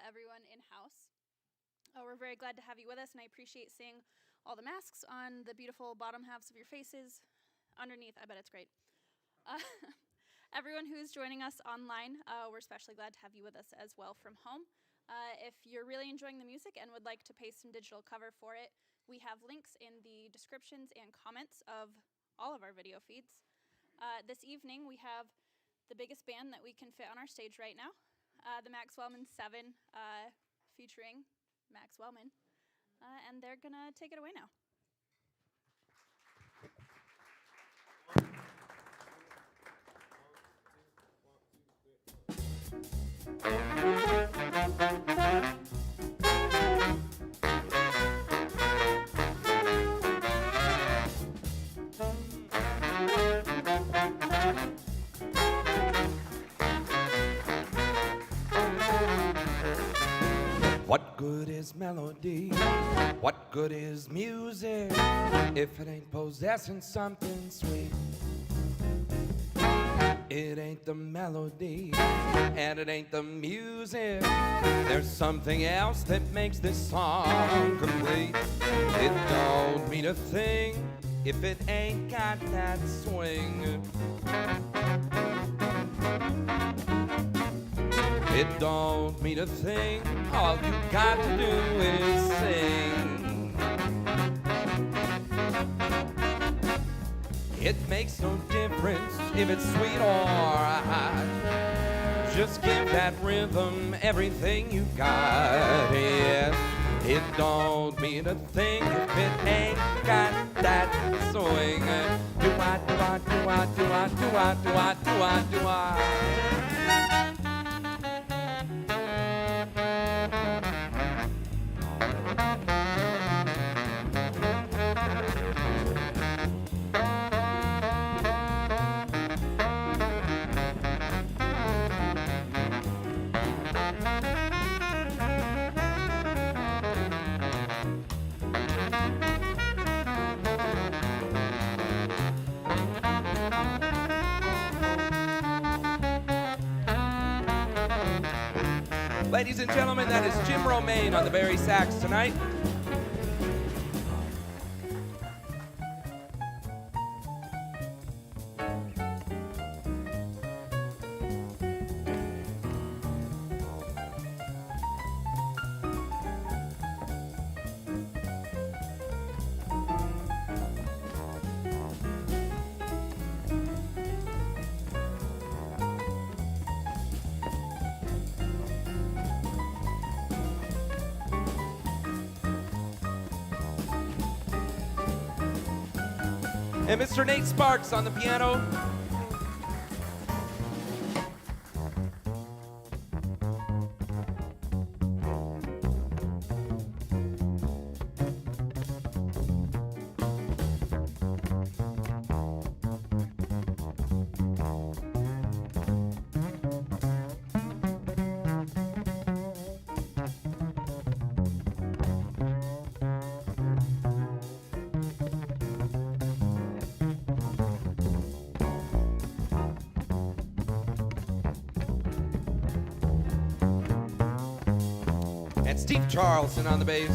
everyone in-house. We're very glad to have you with us, and I appreciate seeing all the masks on the beautiful bottom halves of your faces. Underneath, I bet it's great. Everyone who's joining us online, we're especially glad to have you with us as well from home. If you're really enjoying the music and would like to paste some digital cover for it, we have links in the descriptions and comments of all of our video feeds. This evening, we have the biggest band that we can fit on our stage right now, the Max Wellman 7, featuring Max Wellman, and they're gonna take it away now. What good is melody? What good is music if it ain't possessing something sweet? It ain't the melody and it ain't the music. There's something else that makes this song complete. It don't mean a thing if it ain't got that swing. It don't mean a thing, all you got to do is sing. It makes no difference if it's sweet or hot. Just give that rhythm everything you've got. Yes, it don't mean a thing if it ain't got that swing. Do-wah, do-wah, do-wah, do-wah, do-wah, do-wah, do-wah, do-wah. Ladies and gentlemen, that is Jim Romain on the Barry sax tonight. And Mr. Nate Sparks on the piano. Steve Charlson on the bass.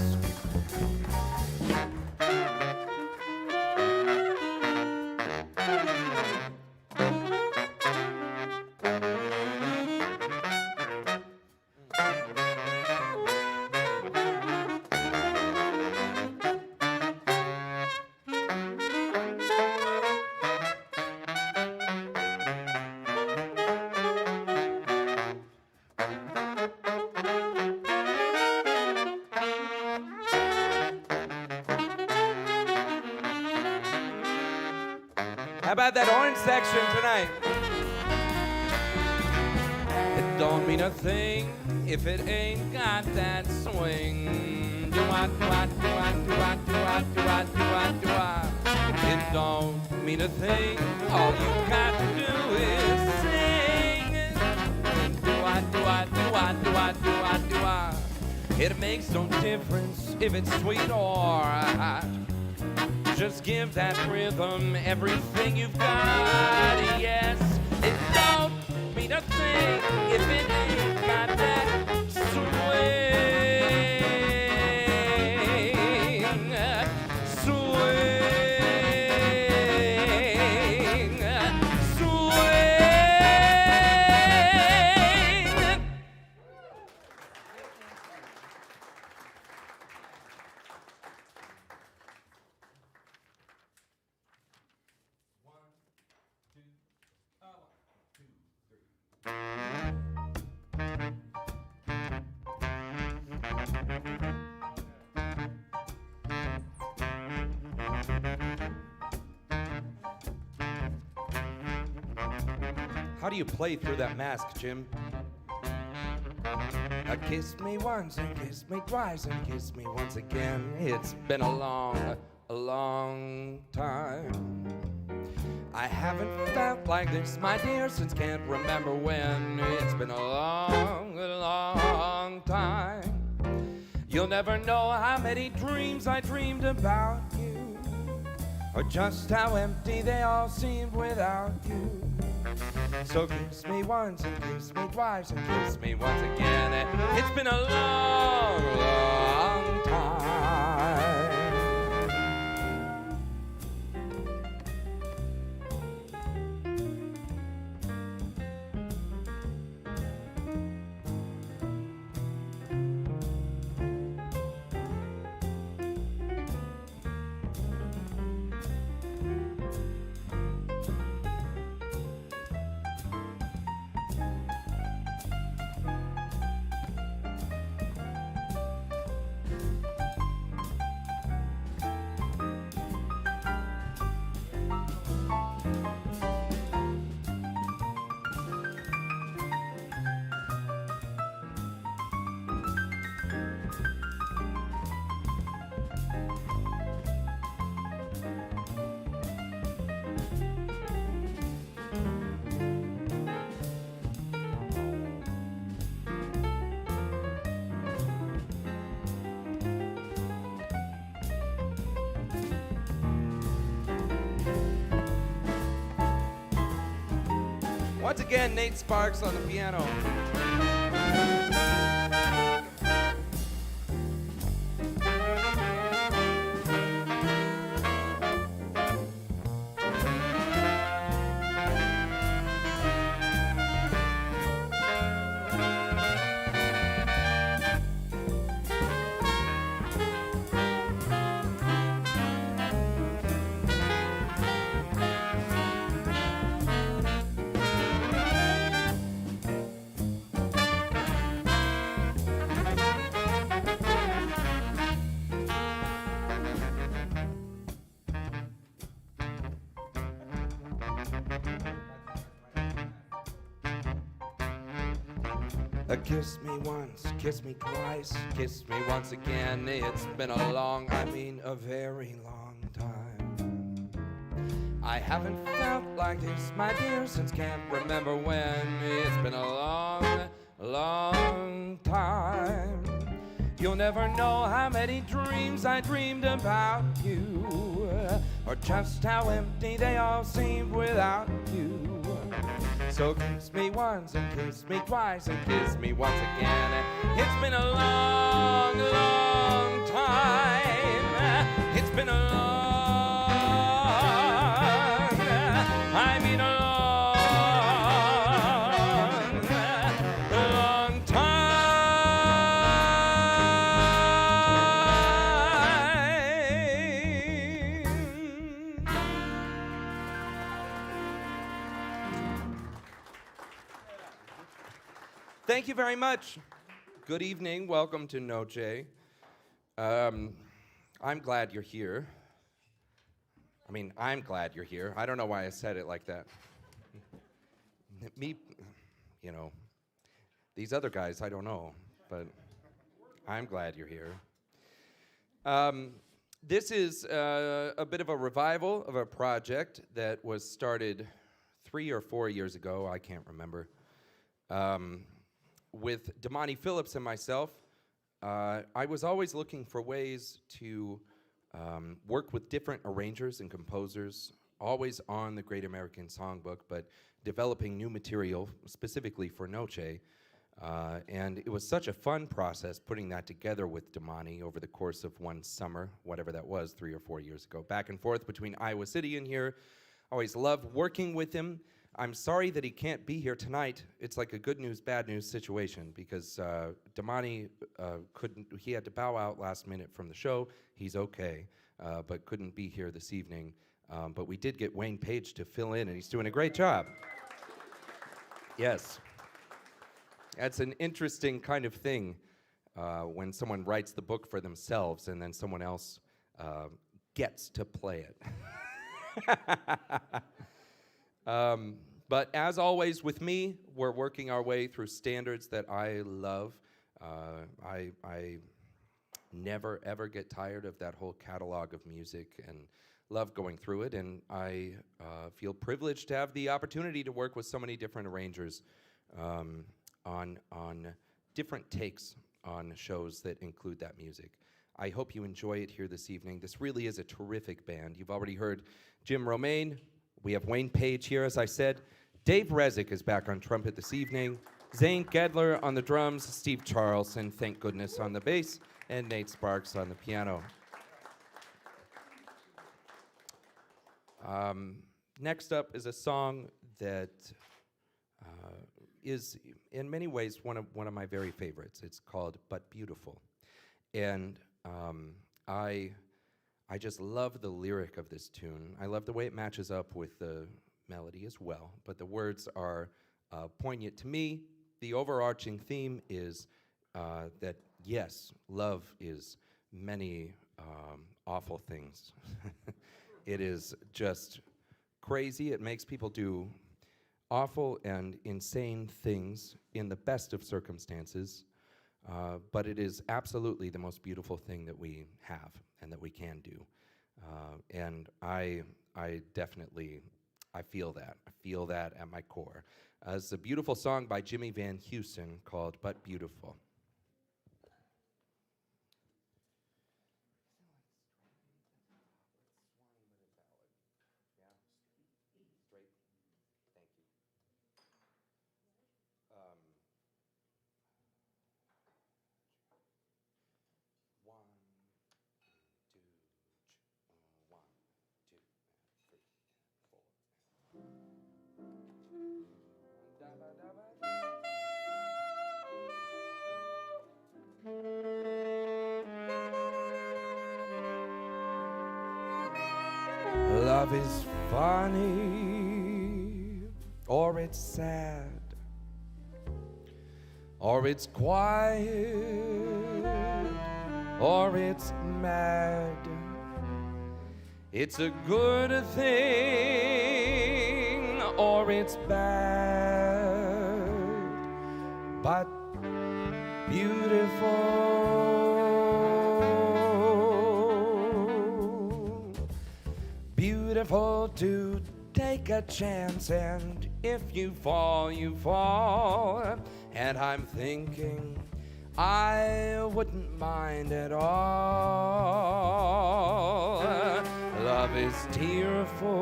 How about that orange section tonight? It don't mean a thing if it ain't got that swing. Do-wah, do-wah, do-wah, do-wah, do-wah, do-wah, do-wah, do-wah. It don't mean a thing, all you got to do is sing. Do-wah, do-wah, do-wah, do-wah, do-wah, do-wah. It makes no difference if it's sweet or hot. Just give that rhythm everything you've got. Yes, it don't mean a thing if it ain't got that swing. How do you play through that mask, Jim? Kiss me once and kiss me twice and kiss me once again. It's been a long time. I haven't felt like this, my dear, since can't remember when. It's been a long time. You'll never know how many dreams I dreamed about you, or just how empty they all seemed without you. So kiss me once and kiss me twice and kiss me once again. It's been a long time. Once again, Nate Sparks on the piano. Kiss me once, kiss me twice, kiss me once again. It's been a very long time. I haven't felt like this, my dear, since can't remember when. It's been a long time. You'll never know how many dreams I dreamed about you, or just how empty they all seemed without you. So kiss me once and kiss me twice and kiss me once again. It's been a long time. It's been a long Thank you very much. Good evening. Welcome to Noce. I'm glad you're here. I'm glad you're here. I don't know why I said it like that. Me, these other guys, I don't know, but I'm glad you're here. This is a bit of a revival of a project that was started 3 or 4 years ago, I can't remember. With Damani Phillips and myself, I was always looking for ways to work with different arrangers and composers, always on the Great American Songbook, but developing new material specifically for Noce. And it was such a fun process putting that together with Damani over the course of one summer, whatever that was, 3 or 4 years ago, back and forth between Iowa City and here. Always loved working with him. I'm sorry that he can't be here tonight. It's like a good news, bad news situation because Damani he had to bow out last minute from the show. He's okay, but couldn't be here this evening. But we did get Wayne Page to fill in, and he's doing a great job. Yes. That's an interesting kind of thing. when someone writes the book for themselves and then someone else gets to play it. But as always with me, we're working our way through standards that I love. I never, ever get tired of that whole catalog of music and love going through it. And I feel privileged to have the opportunity to work with so many different arrangers on different takes on shows that include that music. I hope you enjoy it here this evening. This really is a terrific band. You've already heard Jim Romain. We have Wayne Page here, as I said. Dave Rezek is back on trumpet this evening. Zane Gedler on the drums. Steve Charlson, thank goodness, on the bass. And Nate Sparks on the piano. Next up is a song that is, in many ways, one of my very favorites. It's called "But Beautiful," and I just love the lyric of this tune. I love the way it matches up with the melody as well. But the words are poignant to me. The overarching theme is that yes, love is many awful things. It is just crazy. It makes people do awful and insane things in the best of circumstances, but it is absolutely the most beautiful thing that we have and that we can do. And I definitely, I feel that. I feel that at my core. It's a beautiful song by Jimmy Van Heusen called "But Beautiful." Love is funny, or it's sad, or it's quiet, or it's mad. It's a good thing, or it's bad, but beautiful. Beautiful to take a chance, and if you fall, you fall. And I'm thinking I wouldn't mind at all. Love is tearful,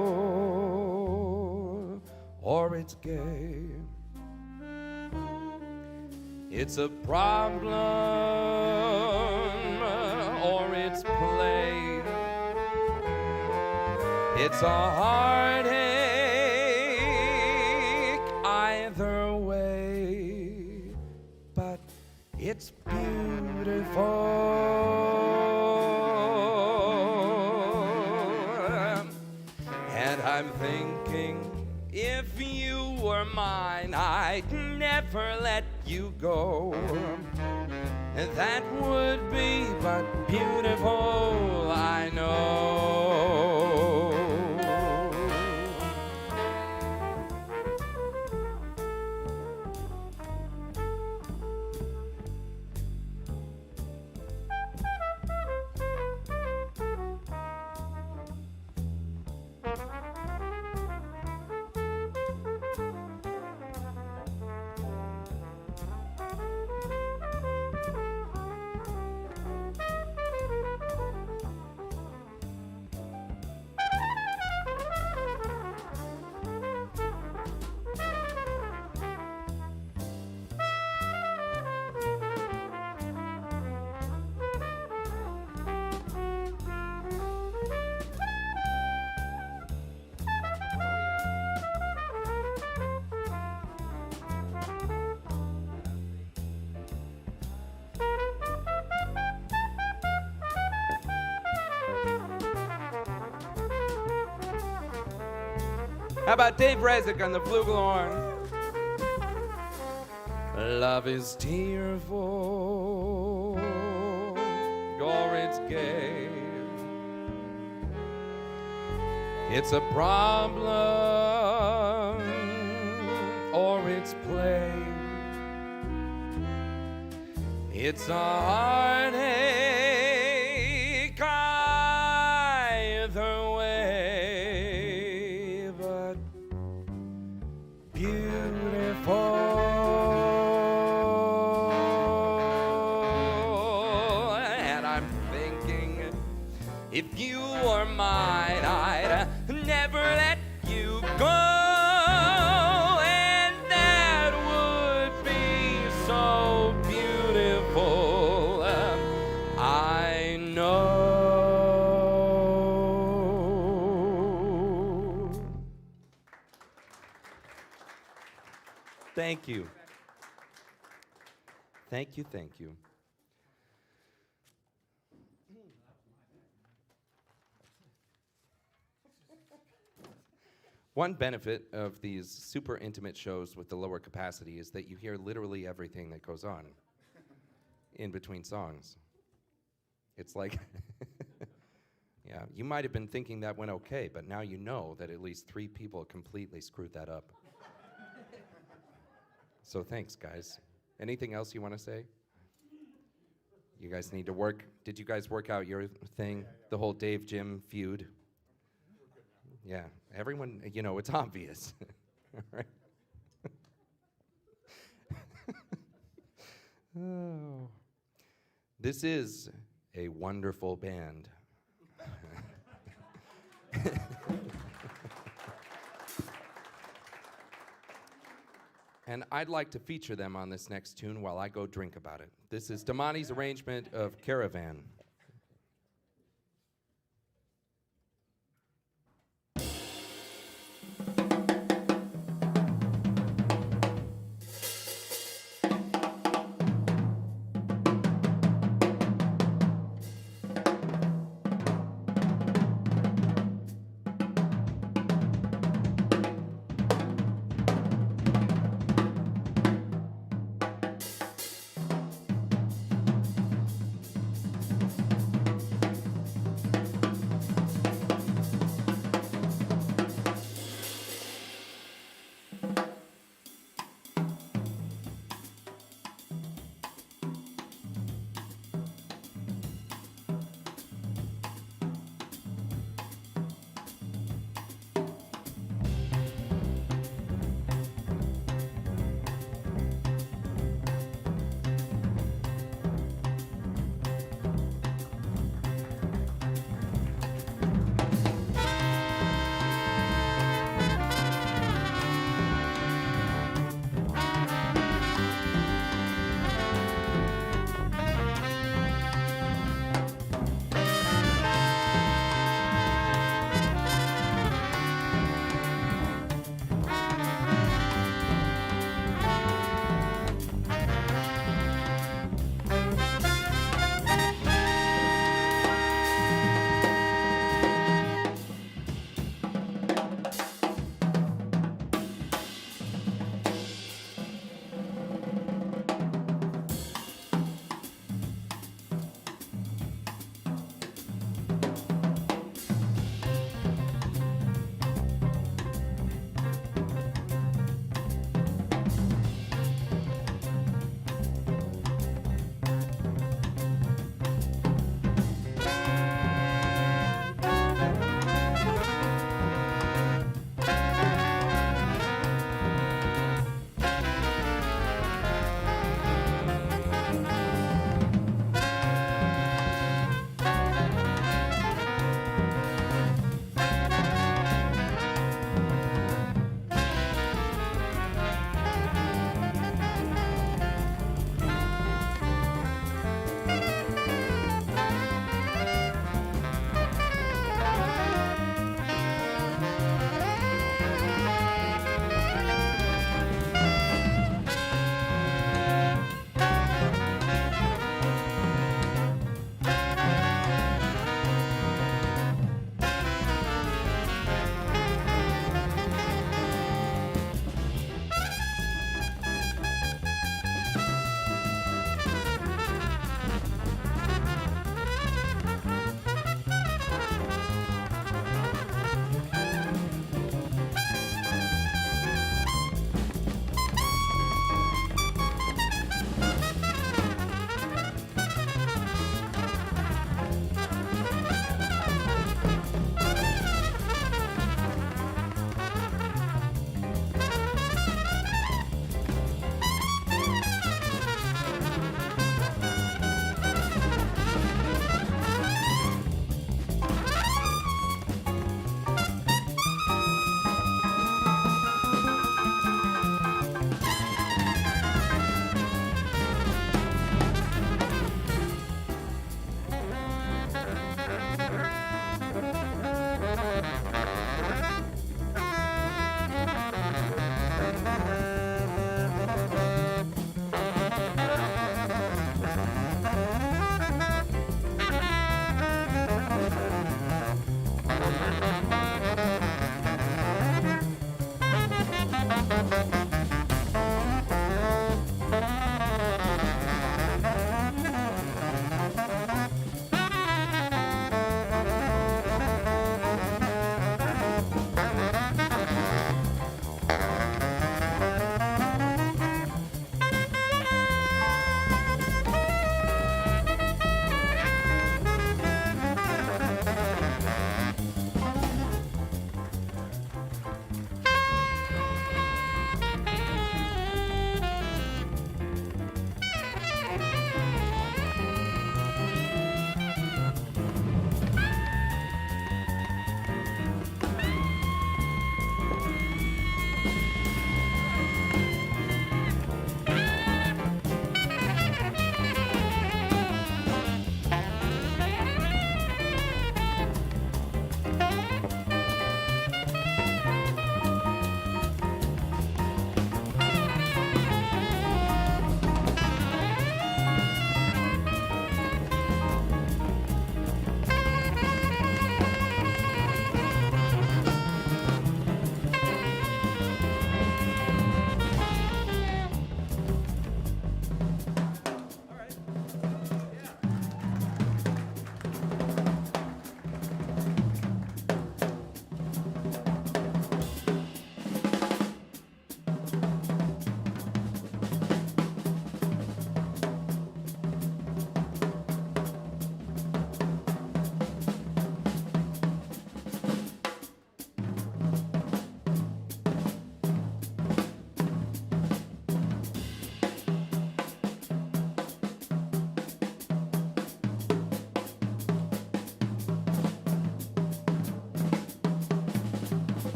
or it's gay. It's a problem, or it's play. It's a heartache either way, but it's beautiful. And I'm thinking, if you were mine, I'd never let you go. And that would be but beautiful, I know. How about Dave Rezek on the flugelhorn? Love is tearful, or it's gay. It's a problem or it's play. It's a heartache either way, but beautiful. And I'm thinking, if you were mine, I'd never let you go. And that would be so beautiful. I know. Thank you. Thank you, thank you. One benefit of these super intimate shows with the lower capacity is that you hear literally everything that goes on in between songs. It's like, yeah, you might have been thinking that went okay, but now you know that at least 3 people completely screwed that up. So thanks, guys. Anything else you want to say? You guys need to work. Did you guys work out your thing? The whole Dave-Jim feud? Yeah, everyone, you know, it's obvious. All right. Oh. This is a wonderful band. And I'd like to feature them on this next tune while I go drink about it. This is Damani's arrangement of Caravan.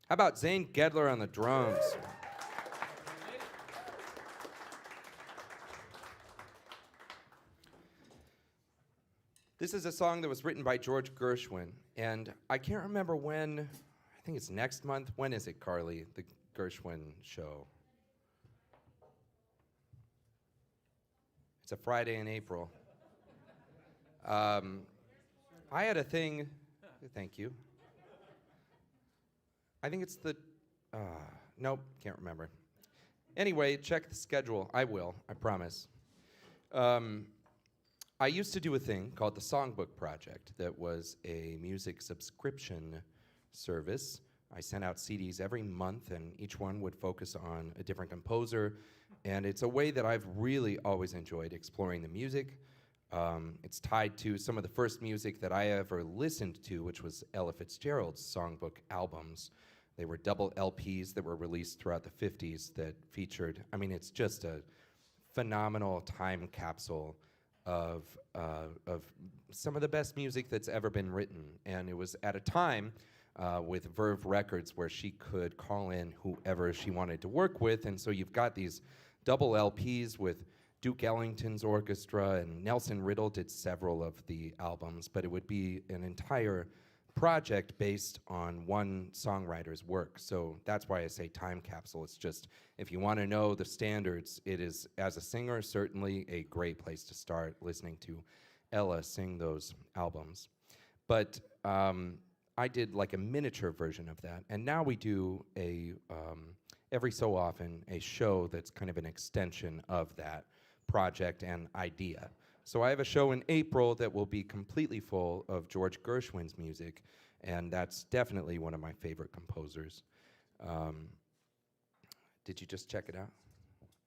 How about Zane Gedler on the drums? This is a song that was written by George Gershwin, and I can't remember when, I think it's next month. When is it, Carly, the Gershwin show? It's a Friday in April. I had a thing, thank you. I think it's the, nope, can't remember. Anyway, check the schedule. I will, I promise. I used to do a thing called the Songbook Project that was a music subscription service. I sent out CDs every month, and each one would focus on a different composer. And it's a way that I've really always enjoyed exploring the music. It's tied to some of the first music that I ever listened to, which was Ella Fitzgerald's songbook albums. They were double LPs that were released throughout the 50s that featured, I mean, it's just a phenomenal time capsule of some of the best music that's ever been written. And it was at a time with Verve Records where she could call in whoever she wanted to work with. And so you've got these double LPs with Duke Ellington's orchestra, and Nelson Riddle did several of the albums, but it would be an entire project based on one songwriter's work. So that's why I say time capsule. It's just, if you want to know the standards, it is, as a singer, certainly a great place to start listening to Ella sing those albums. But I did like a miniature version of that, and now we do a, every so often, a show that's kind of an extension of that project and idea. So I have a show in April that will be completely full of George Gershwin's music, and that's definitely one of my favorite composers. Did you just check it out?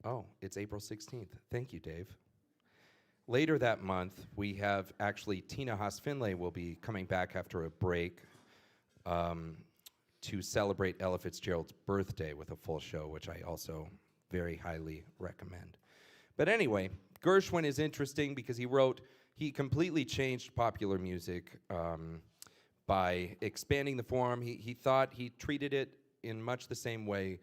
Oh, it's April 16th. Thank you, Dave. Later that month, we have actually Tina Haas-Finlay will be coming back after a break to celebrate Ella Fitzgerald's birthday with a full show, which I also very highly recommend. But anyway, Gershwin is interesting because he completely changed popular music by expanding the form. He thought he treated it in much the same way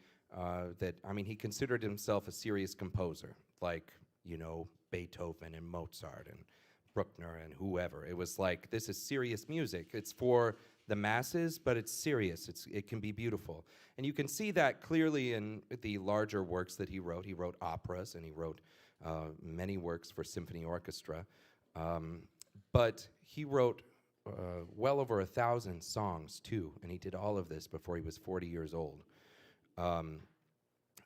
he considered himself a serious composer, like, you know, Beethoven and Mozart and Bruckner and whoever. It was like, this is serious music. It's for the masses, but it's serious. It can be beautiful. And you can see that clearly in the larger works that he wrote. He wrote operas, and he wrote many works for symphony orchestra, but he wrote well over 1,000 songs too, and he did all of this before he was 40 years old.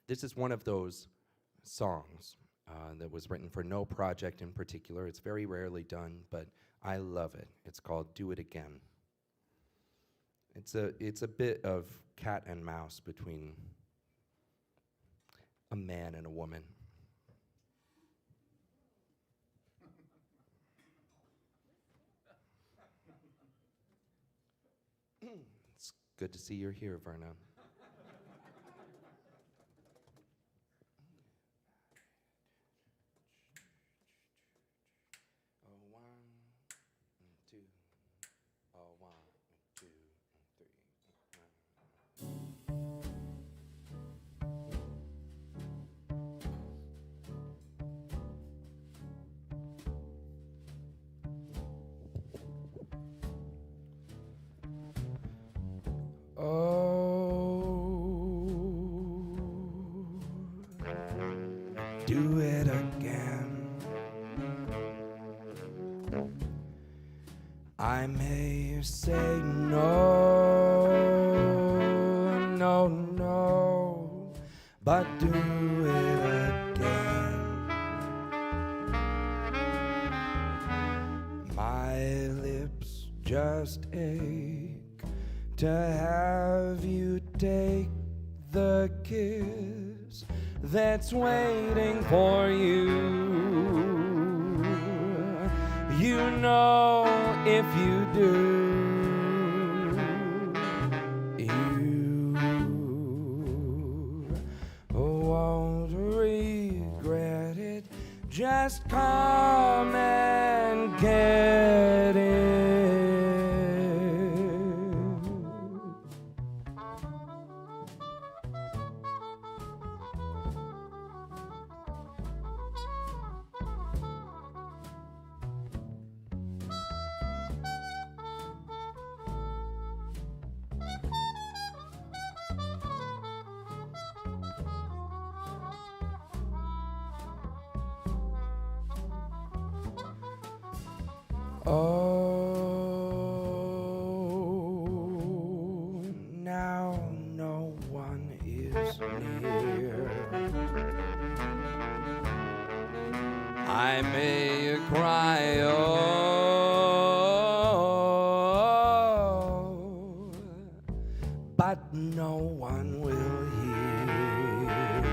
This is one of those songs that was written for no project in particular. It's very rarely done, but I love it. It's called "Do It Again." It's a bit of cat and mouse between a man and a woman. It's good to see you're here, Verna. Oh, 1, 2. Oh, 1, 2, 3. Do it again. I may say no, no, no, but do it again. My lips just ache to have you take the kiss that's waiting for you. You know if you do, you won't regret it. Just come and get it. but no one will hear.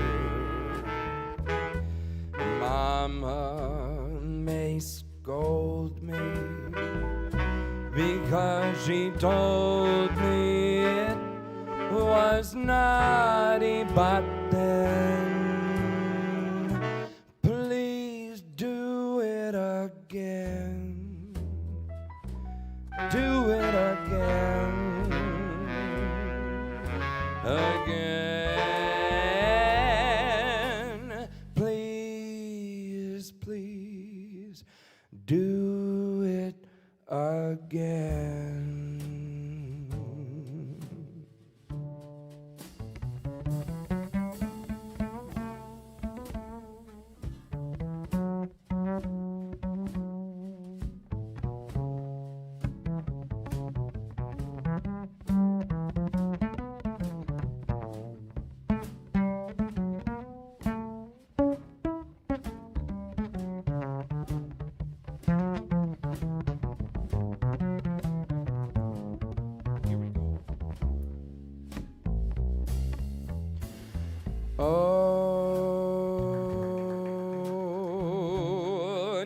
Mama may scold me because she told me it was naughty, but then please do it again. Do it again. Again. Please, please do it again. Oh,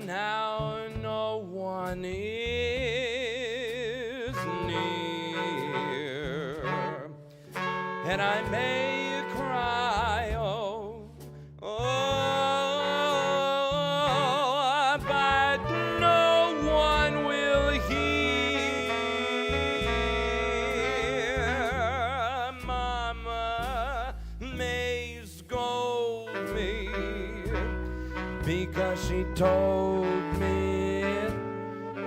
now no one is near, and I may cry, oh, oh, but no one will hear. Mama may scold me because she told me it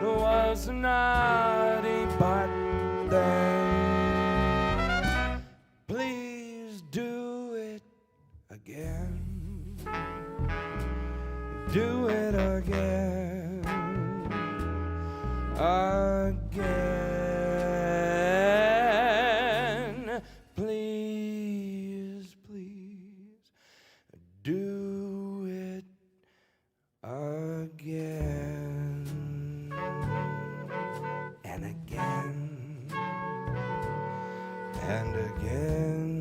was naughty, but then please do it again. Do it again. Again. Please, please do it again. And again. And again.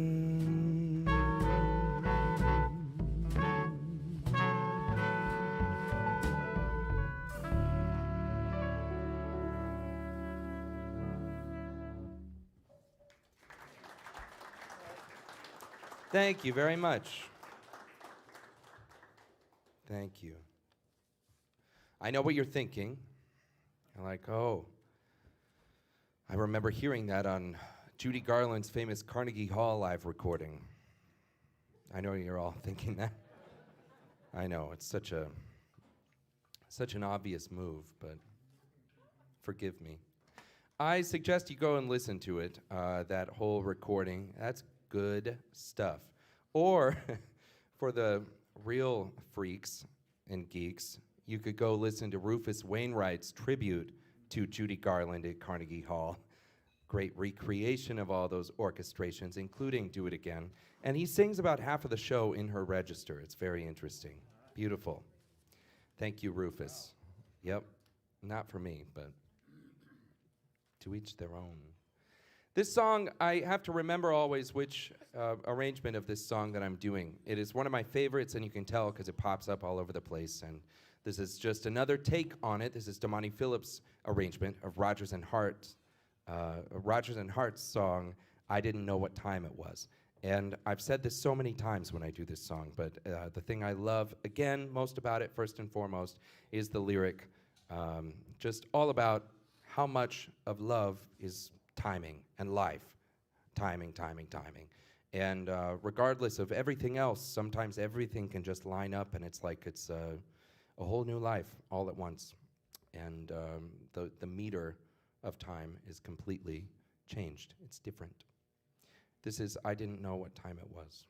Thank you very much. Thank you. I know what you're thinking. You're like, oh, I remember hearing that on Judy Garland's famous Carnegie Hall live recording. I know you're all thinking that. I know, it's such an obvious move, but forgive me. I suggest you go and listen to it, that whole recording. That's good stuff. Or, for the real freaks and geeks, you could go listen to Rufus Wainwright's tribute to Judy Garland at Carnegie Hall. Great recreation of all those orchestrations, including Do It Again. And he sings about half of the show in her register. It's very interesting. Beautiful. Thank you, Rufus. Yep. Not for me, but to each their own. This song, I have to remember always which arrangement of this song that I'm doing. It is one of my favorites, and you can tell because it pops up all over the place. And this is just another take on it. This is Damani Phillips' arrangement of Rodgers and Hart's song, I Didn't Know What Time It Was. And I've said this so many times when I do this song, but the thing I love, again, most about it, first and foremost, is the lyric, just all about how much of love is timing and life. Timing, timing, timing. And regardless of everything else, sometimes everything can just line up and it's like it's a whole new life all at once. And the meter of time is completely changed. It's different. This is I Didn't Know What Time It Was.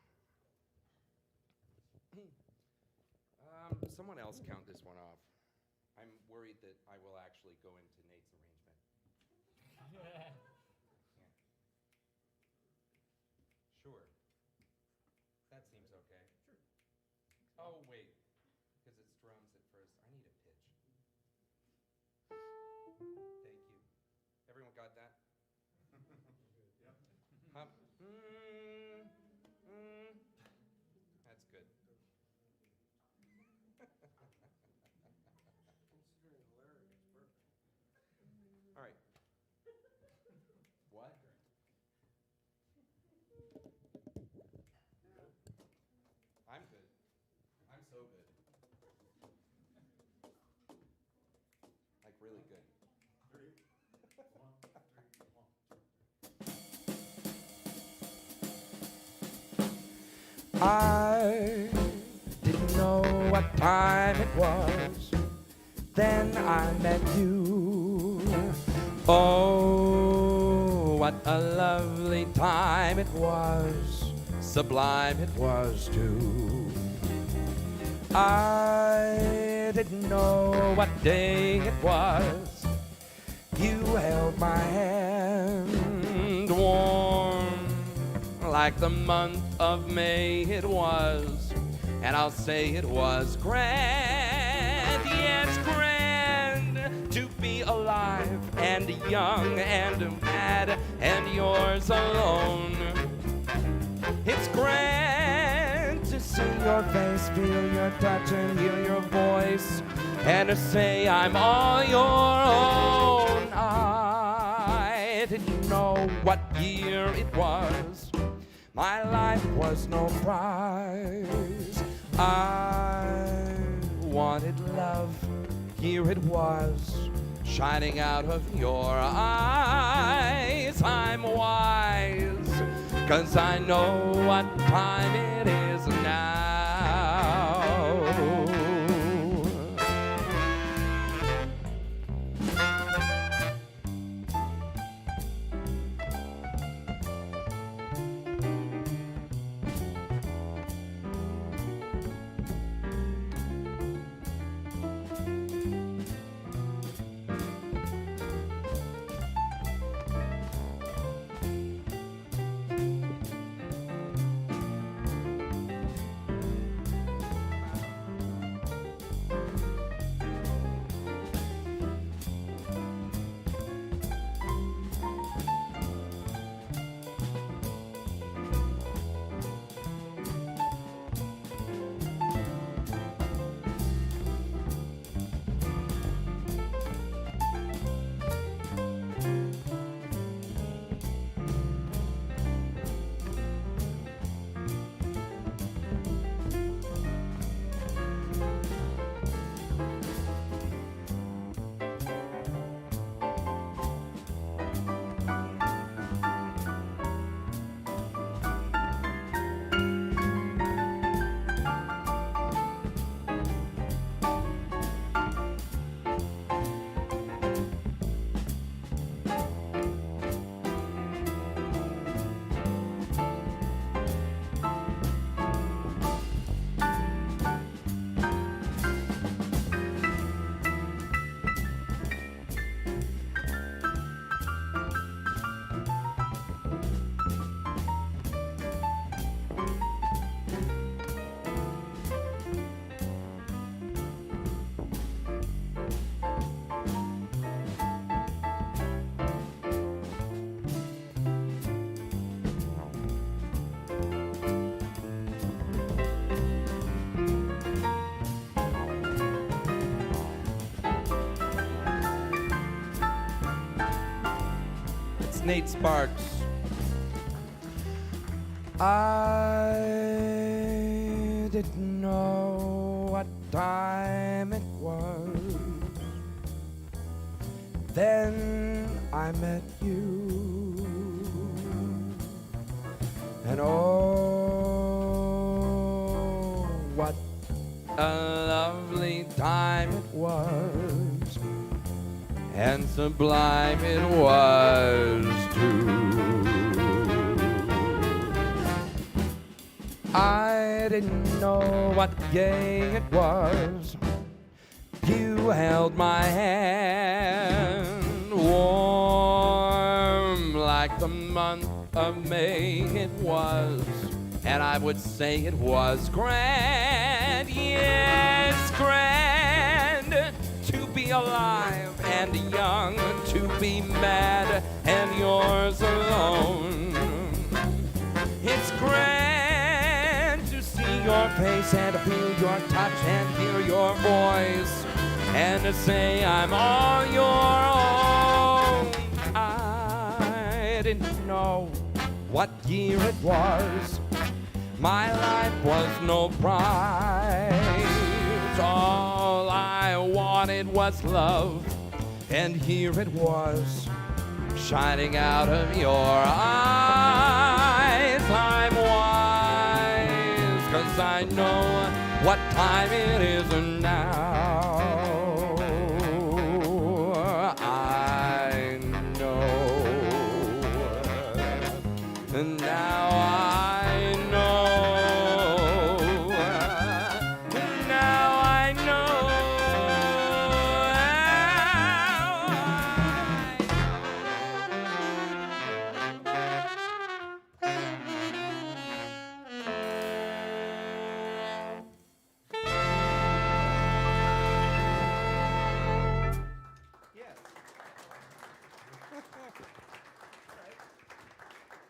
Someone else count this one off. I'm worried that I will actually go into Nate's arrangement. Sure. That seems okay. Sure. Oh, wait. Because it's drums at first. I need a pitch. Thank you. Everyone got that? Yep. That's good. All right. What? I'm good. I'm so good. Like really good. I didn't know what time it was. Then I met you. Oh, what a lovely time it was. Sublime it was too. I didn't know what day it was. You held my hand warm like the month of May it was. And I'll say it was grand, yes, grand, to be alive and young and mad and yours alone. It's grand to see your face, feel your touch and hear your voice, and to say I'm all your own. I didn't know what year it was. My life was no prize. I wanted love, here it was, shining out of your eyes. I'm wise, 'cause I know what time it is now. Nate Sparks. I didn't know what time it was. Then I met you. And oh, what a lovely time it was. And sublime it was too. I didn't know what day it was. You held my hand warm like the month of May it was. And I would say it was grand, yes, grand, to be alive and young, to be mad and yours alone. grand to see your face and to feel your touch and hear your voice and to say I'm all your own. I didn't know what year it was. My life was no prize. All I wanted was love, and here it was, shining out of your eyes. I'm wise, 'cause I know what time it is now. I know, and now I know. Now I know.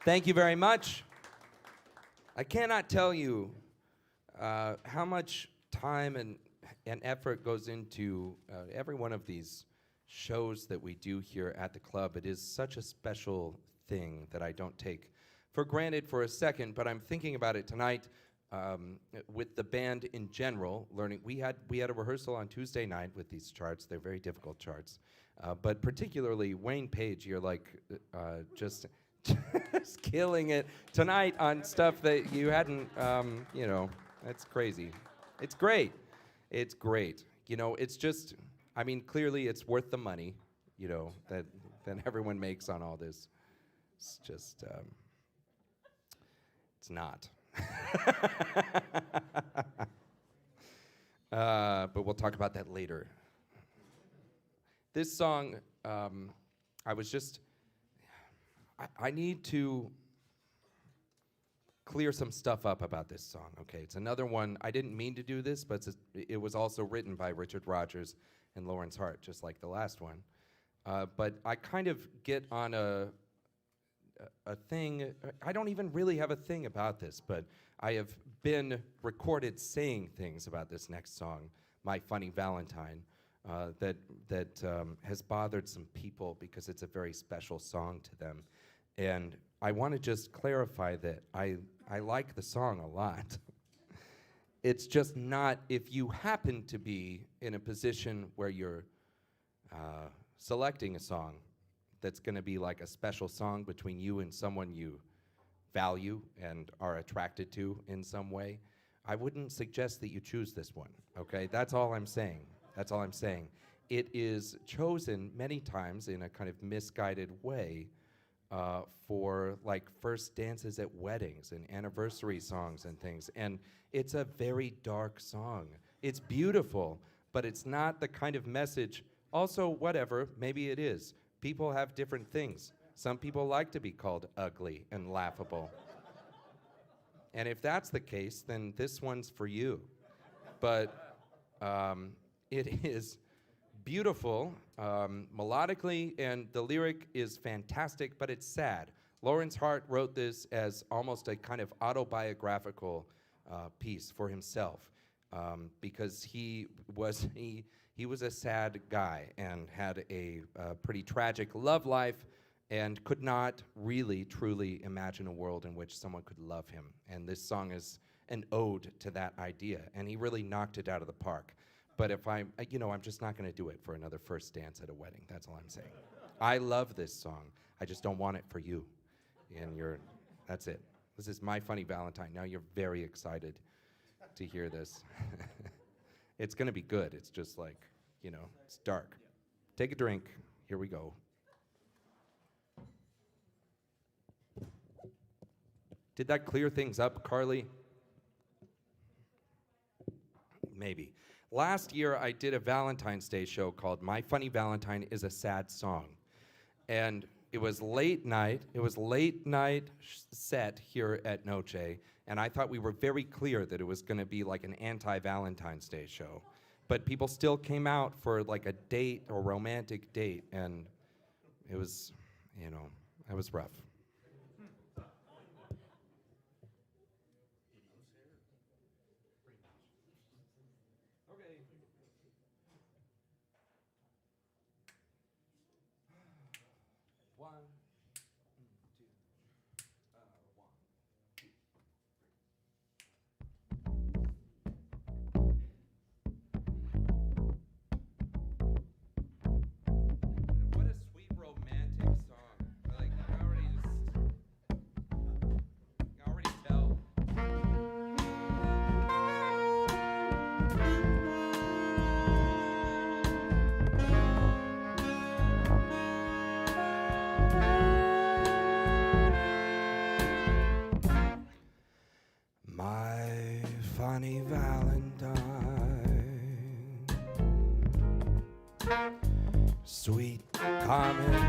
Thank you very much. I cannot tell you how much time and effort goes into every one of these shows that we do here at the club. It is such a special thing that I don't take for granted for a second, but I'm thinking about it tonight with the band in general, learning. We had a rehearsal on Tuesday night with these charts. They're very difficult charts. But particularly Wayne Page, you're like just killing it tonight on stuff that you hadn't, that's crazy. It's great. It's great. It's just, I mean, clearly it's worth the money, that everyone makes on all this. It's just, it's not. But we'll talk about that later. This song, I need to clear some stuff up about this song, okay? It's another one, I didn't mean to do this, but it was also written by Richard Rodgers and Lawrence Hart, just like the last one. But I kind of get on a thing, I don't even really have a thing about this, but I have been recorded saying things about this next song, My Funny Valentine, that has bothered some people because it's a very special song to them. And I want to just clarify that I like the song a lot. It's just not, if you happen to be in a position where you're selecting a song that's going to be like a special song between you and someone you value and are attracted to in some way, I wouldn't suggest that you choose this one, okay? That's all I'm saying. That's all I'm saying. It is chosen many times in a kind of misguided way for like first dances at weddings and anniversary songs and things. And it's a very dark song. It's beautiful, but it's not the kind of message. Also, whatever, maybe it is. People have different things. Some people like to be called ugly and laughable. And if that's the case, then this one's for you. But it is beautiful melodically, and the lyric is fantastic, but it's sad. Lawrence Hart wrote this as almost a kind of autobiographical piece for himself because he was a sad guy and had a pretty tragic love life and could not really, truly imagine a world in which someone could love him. And this song is an ode to that idea, and he really knocked it out of the park. But if I'm just not going to do it for another first dance at a wedding. That's all I'm saying. I love this song. I just don't want it for you. And that's it. This is My Funny Valentine. Now you're very excited to hear this. It's going to be good. It's just like, it's dark. Take a drink. Here we go. Did that clear things up, Carly? Maybe. Last year, I did a Valentine's Day show called My Funny Valentine is a Sad Song. And it was late night. It was late night set here at Noce. And I thought we were very clear that it was going to be like an anti-Valentine's Day show. But people still came out for like a date or romantic date. And it was, it was rough. sweet comet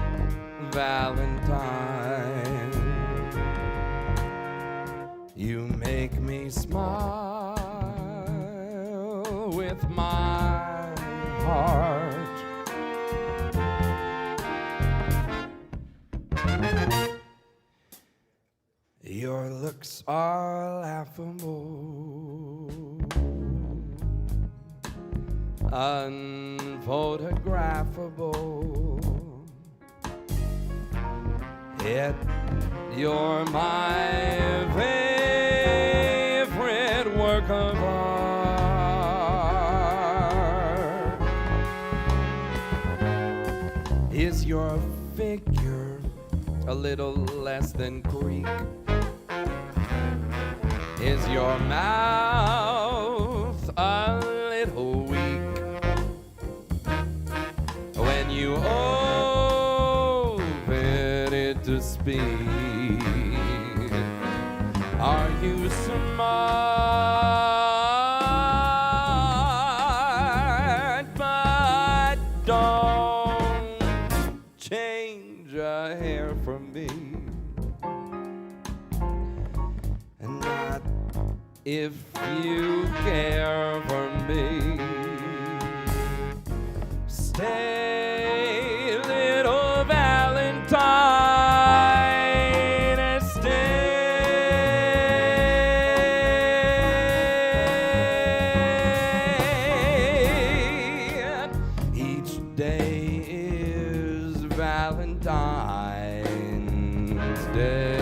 Valentine. You make me smile with my heart. Your looks are laughable, unphotographable, yet you're my favorite work of art. Is your figure a little less than Greek? Is your mouth a little weak when you open it to speak? Are you smart? But don't change a hair for me. And not if you care for me. Stay, little Valentine, stay. Each day is Valentine's Day.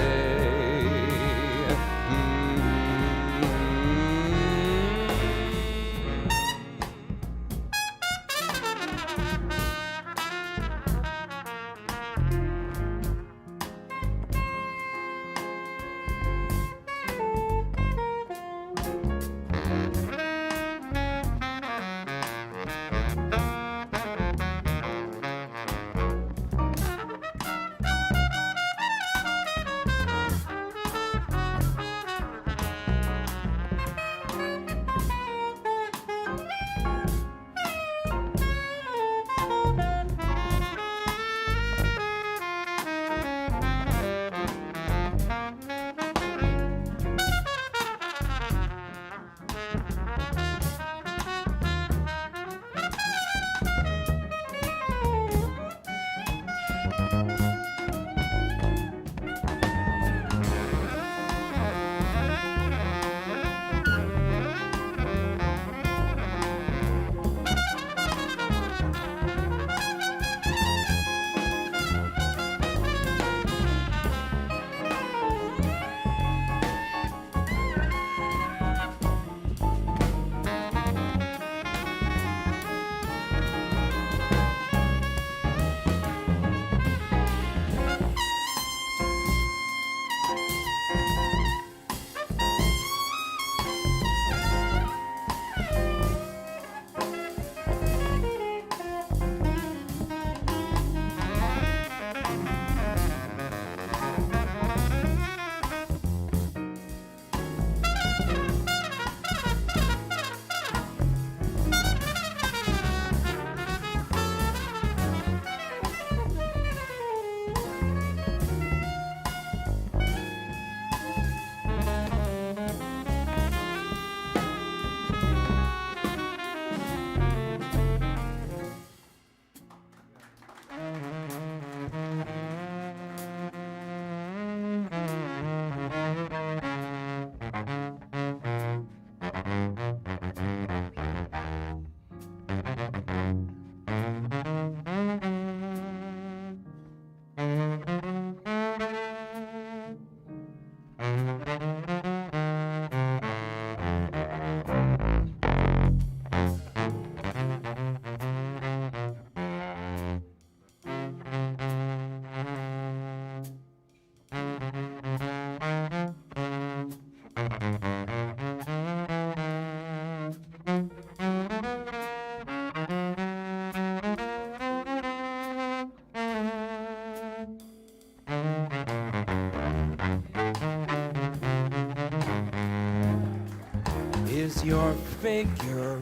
Is your figure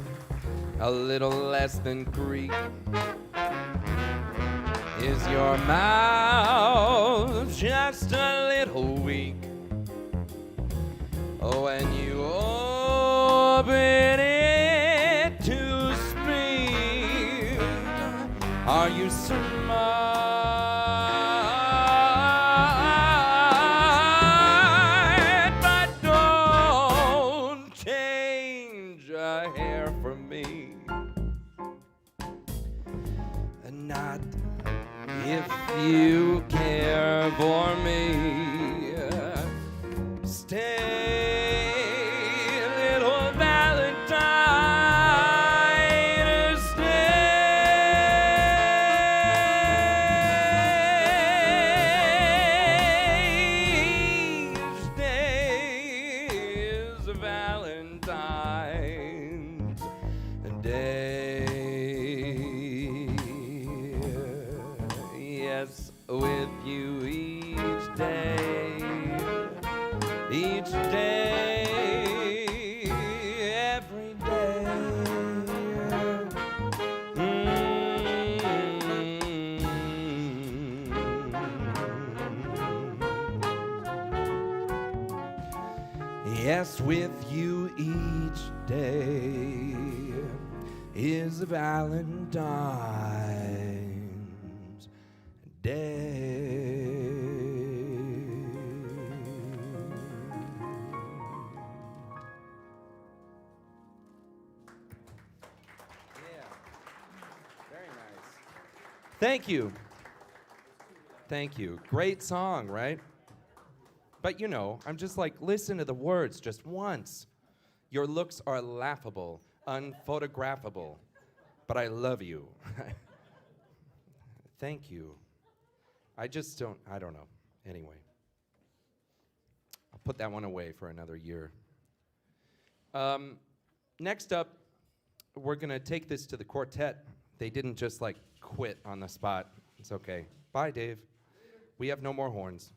a little less than Greek? Is your mouth just a little weak? When you open it to speak, are you smart? But don't change a hair for me. Not if you care for me. Stay, little Valentine. Stay is Valentine's Day. Yes, with you each day, every day. Yes, with you each day is Valentine's Day. Very nice. Thank you. Thank you. Great song, right? But you know, I'm just like, listen to the words just once. Your looks are laughable, unphotographable, but I love you. Thank you. I don't know. Anyway, I'll put that one away for another year. Next up, we're gonna take this to the quartet. They didn't just like quit on the spot. It's okay. Bye, Dave. We have no more horns.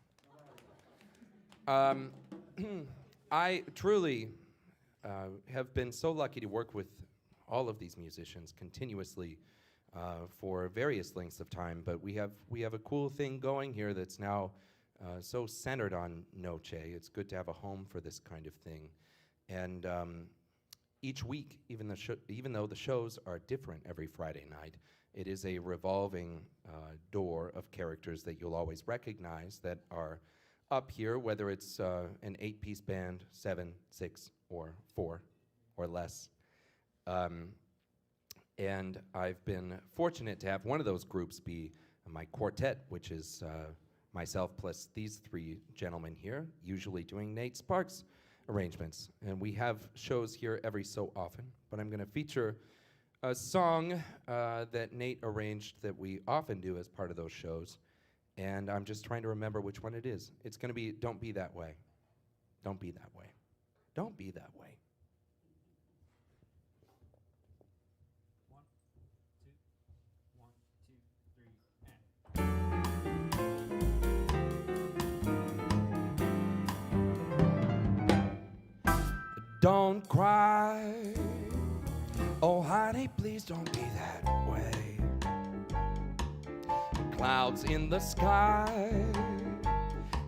I truly have been so lucky to work with all of these musicians continuously for various lengths of time, but we have a cool thing going here that's now so centered on Noce. It's good to have a home for this kind of thing. And each week, even though the shows are different every Friday night, it is a revolving door of characters that you'll always recognize that are up here, whether it's an 8-piece band, 7, 6, or 4, or less. And I've been fortunate to have one of those groups be my quartet, which is myself plus these 3 gentlemen here, usually doing Nate Sparks' arrangements. And we have shows here every so often, but I'm gonna feature a song that Nate arranged that we often do as part of those shows. And I'm just trying to remember which one it is. It's gonna be Don't Be That Way. Don't be that way. Don't be that way. 1, 2, 1, 2, 3, and Don't cry. Oh, honey, please don't be that way. Clouds in the sky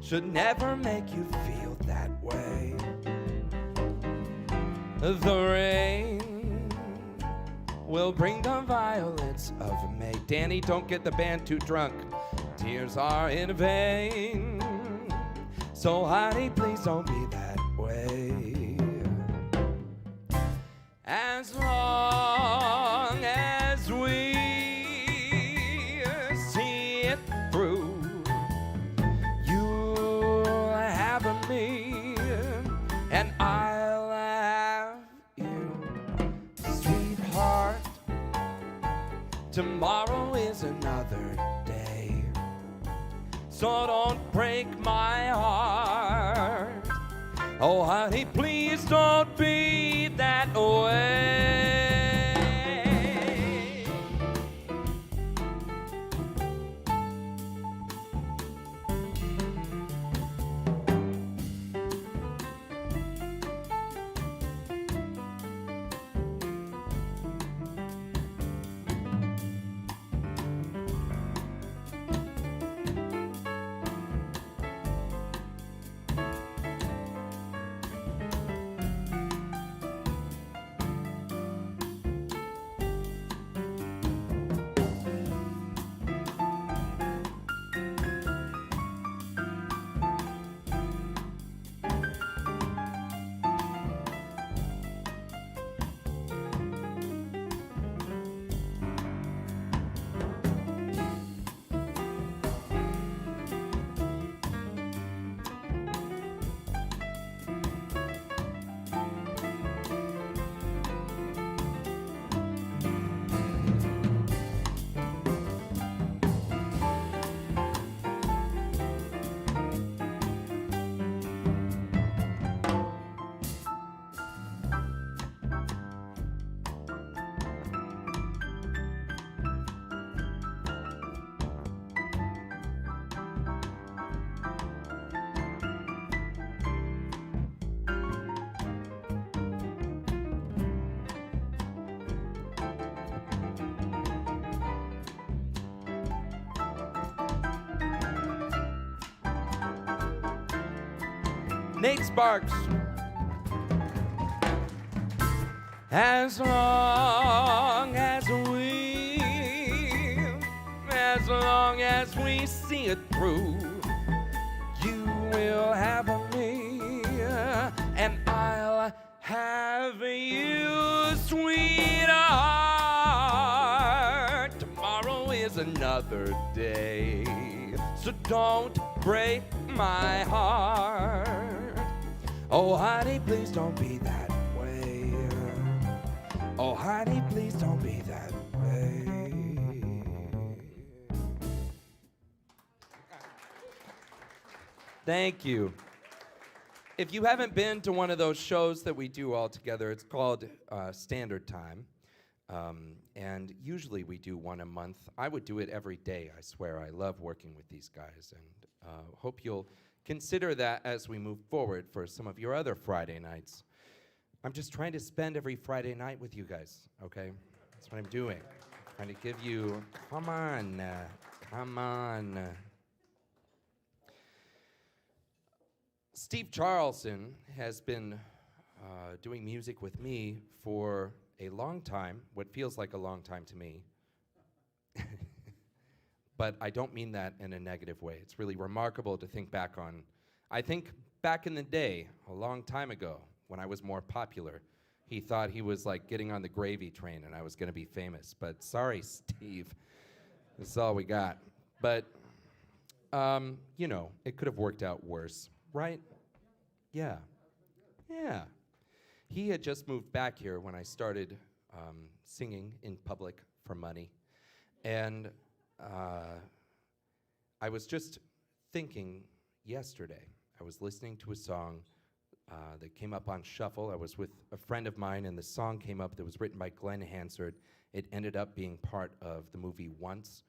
should never make you feel that way. The rain will bring the violets of May. Danny, don't get the band too drunk. Tears are in vain. So, honey, please don't be that way. As long as we see it through, you'll have me and I'll have you, sweetheart. Tomorrow is another day, so don't break my heart. Oh, honey, please don't be that way. Nate Sparks. As long as we see it through, you will have me, and I'll have you, sweetheart. Tomorrow is another day, so don't break my heart. Oh, honey, please don't be that way. Oh, honey, please don't be that way. Thank you. If you haven't been to one of those shows that we do all together, it's called Standard Time. And usually we do one a month. I would do it every day, I swear. I love working with these guys, and hope you'll consider that as we move forward for some of your other Friday nights. I'm just trying to spend every Friday night with you guys, okay? That's what I'm doing. Trying to give you, come on. Steve Charlson has been doing music with me for a long time, what feels like a long time to me. But I don't mean that in a negative way. It's really remarkable to think back on. I think back in the day, a long time ago, when I was more popular, he thought he was like getting on the gravy train and I was gonna be famous. But sorry, Steve, this is all we got. But, you know, it could have worked out worse, right? Yeah. He had just moved back here when I started singing in public for money. And I was just thinking yesterday, I was listening to a song that came up on shuffle. I was with a friend of mine, and the song came up that was written by Glenn Hansard. It ended up being part of the movie Once,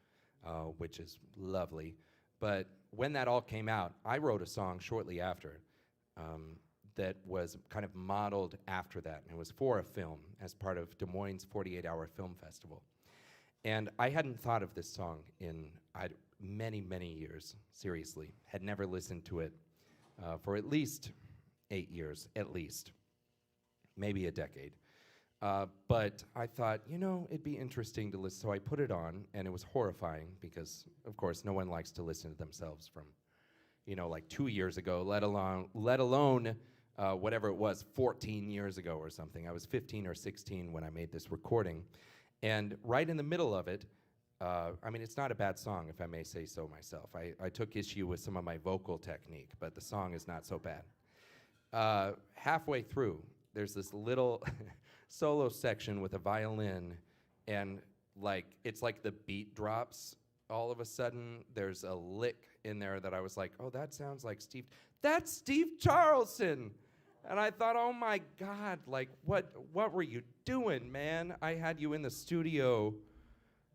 which is lovely. But when that all came out, I wrote a song shortly after that was kind of modeled after that, and it was for a film as part of Des Moines' 48-hour film festival. And I hadn't thought of this song in many, many years, seriously. Had never listened to it for at least 8 years, at least. Maybe a decade. But I thought, you know, it'd be interesting to listen. So I put it on, and it was horrifying because, of course, no one likes to listen to themselves from, you know, like 2 years ago, let alone whatever it was, 14 years ago or something. I was 15 or 16 when I made this recording. And right in the middle of it, I mean, it's not a bad song, if I may say so myself. I took issue with some of my vocal technique, but the song is not so bad. Halfway through, there's this little solo section with a violin, and like it's like the beat drops all of a sudden. There's a lick in there that I was like, oh, that sounds like Steve. That's Steve Charlson! And I thought, oh my God, like what were you doing, man? I had you in the studio.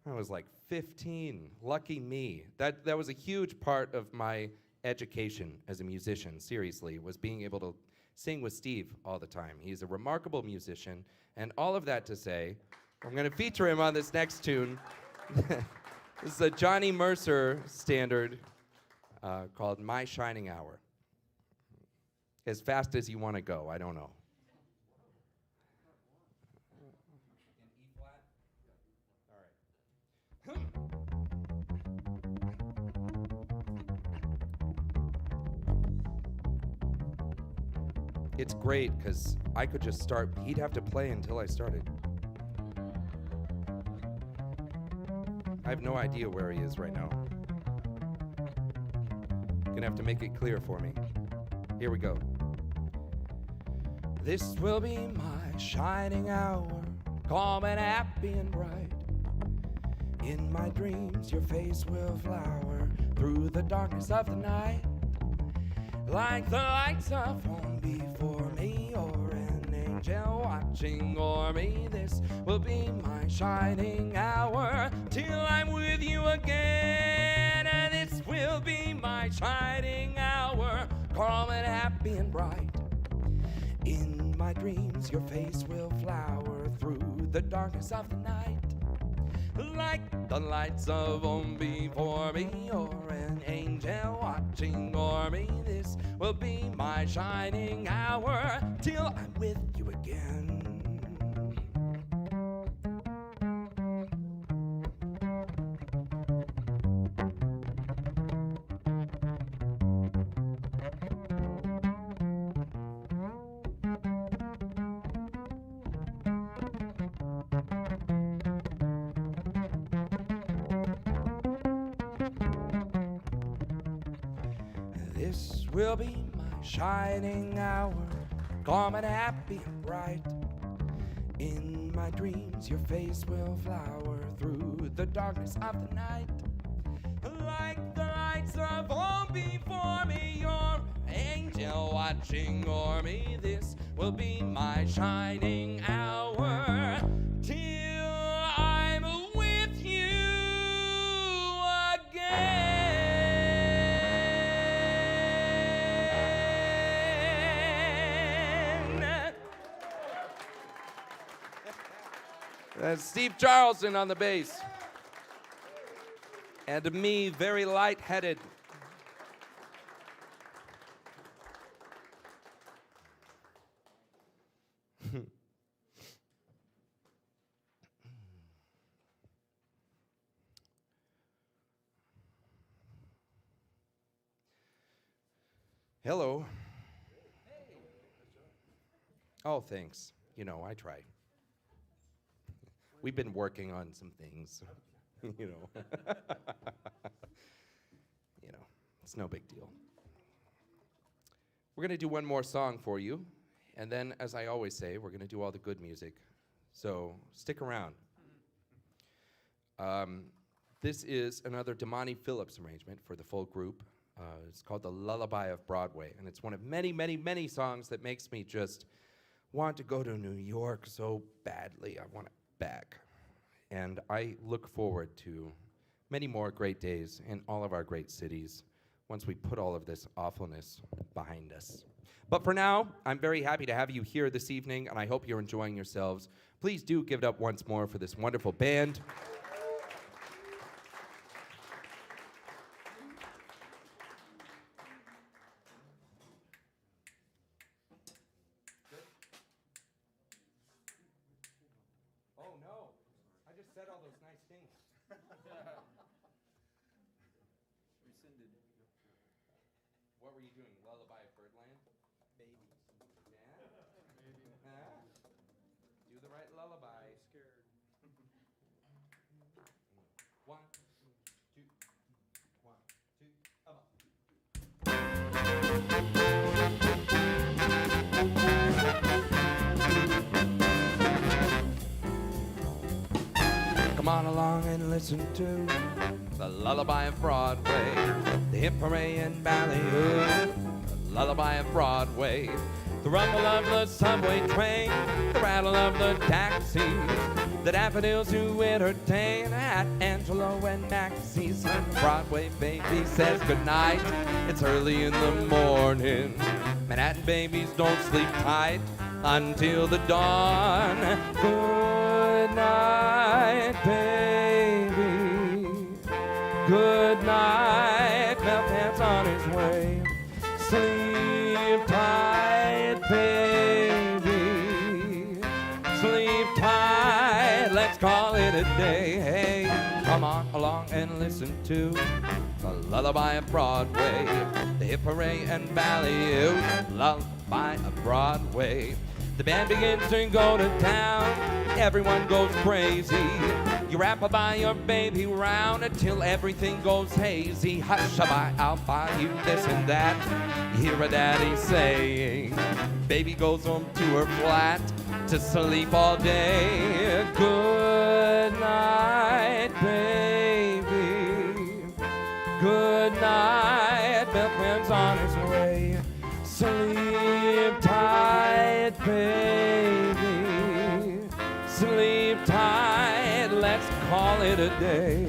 I was like 15. Lucky me. That was a huge part of my education as a musician, seriously, was being able to sing with Steve all the time. He's a remarkable musician, and all of that to say, I'm gonna feature him on this next tune. This is a Johnny Mercer standard called My Shining Hour. As fast as you want to go, I don't know. In E flat? All right. It's great because I could just start. He'd have to play until I started. I have no idea where he is right now. Gonna have to make it clear for me. Here we go. This will be my shining hour, calm and happy and bright. In my dreams, your face will flower through the darkness of the night. Like the lights of home before me, or an angel watching o'er me. This will be my shining hour till I'm with you again. And this will be my shining hour, calm and happy and bright. In my dreams, your face will flower through the darkness of the night. Like the lights of home before me, or an angel watching o'er me. This will will be my shining hour till I'm with you again. This will be my shining hour, calm and happy and bright. In my dreams, your face will flower through the darkness of the night. Like the lights of home before me, your angel watching o'er me. This will be my shining hour till I'm with you again. That's Steve Charlson on the bass. And me, very light-headed. Hello. Oh, thanks. You know, I try. We've been working on some things, you know. You know, it's no big deal. We're gonna do one more song for you, and then, as I always say, we're gonna do all the good music. So stick around. This is another Damani Phillips arrangement for the full group. It's called The Lullaby of Broadway, and it's one of many, many, many songs that makes me just want to go to New York so badly. I want it back. And I look forward to many more great days in all of our great cities once we put all of this awfulness behind us. But for now, I'm very happy to have you here this evening, and I hope you're enjoying yourselves. Please do give it up once more for this wonderful band. Oh no, I just said all those nice things. Rescinded. What were you doing? Lullaby of Birdland? Babies. Yeah? Maybe. Huh? Do the right lullaby. Scared. One, two, 1, 2, come on. Come on along and listen to the lullaby of Broadway, the hip hooray and ballet, the lullaby of Broadway, the rumble of the subway train, the rattle of the taxi, the daffodils who entertain at Angelo and Maxie's. When Broadway baby says goodnight, it's early in the morning. Manhattan babies don't sleep tight until the dawn. Good night, baby. Good night, Milkman's on his way. Sleep tight, baby. Sleep tight, let's call it a day. Hey, come on along and listen to the lullaby of Broadway, the hip hooray and ballet, lullaby of Broadway. The band begins to go to town, everyone goes crazy. You wrap by your baby round until everything goes hazy. Hush-a-bye, I'll buy you this and that. You hear a daddy saying, baby goes home to her flat to sleep all day. Good night, baby. Good night, Milkman's on his way. Sleep tight, baby. Sleep tight, let's call it a day.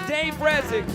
Dave Rezek.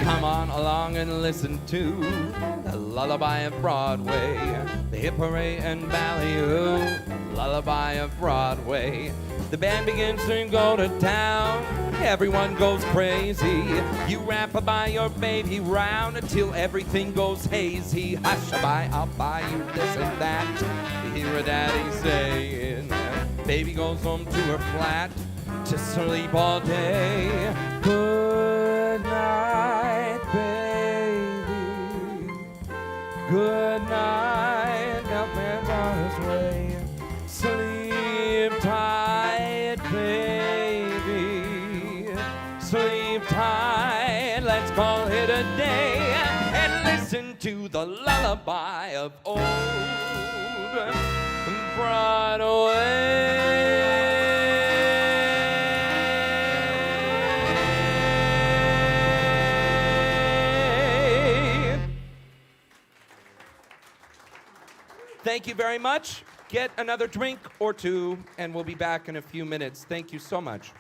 Come on along and listen to the lullaby of Broadway, the hip hooray and ballyhoo, lullaby of Broadway. The band begins to go to town, everyone goes crazy. You rap by your baby round until everything goes hazy. Hush-a-bye, I'll buy you this and that. You hear a daddy saying, baby goes home to her flat to sleep all day. Good night, baby. Good night, milkman on his way. Sleep tight, baby. Sleep tight, let's call it a day. And listen to the lullaby of old Broadway. Thank you very much. Get another drink or two, and we'll be back in a few minutes. Thank you so much.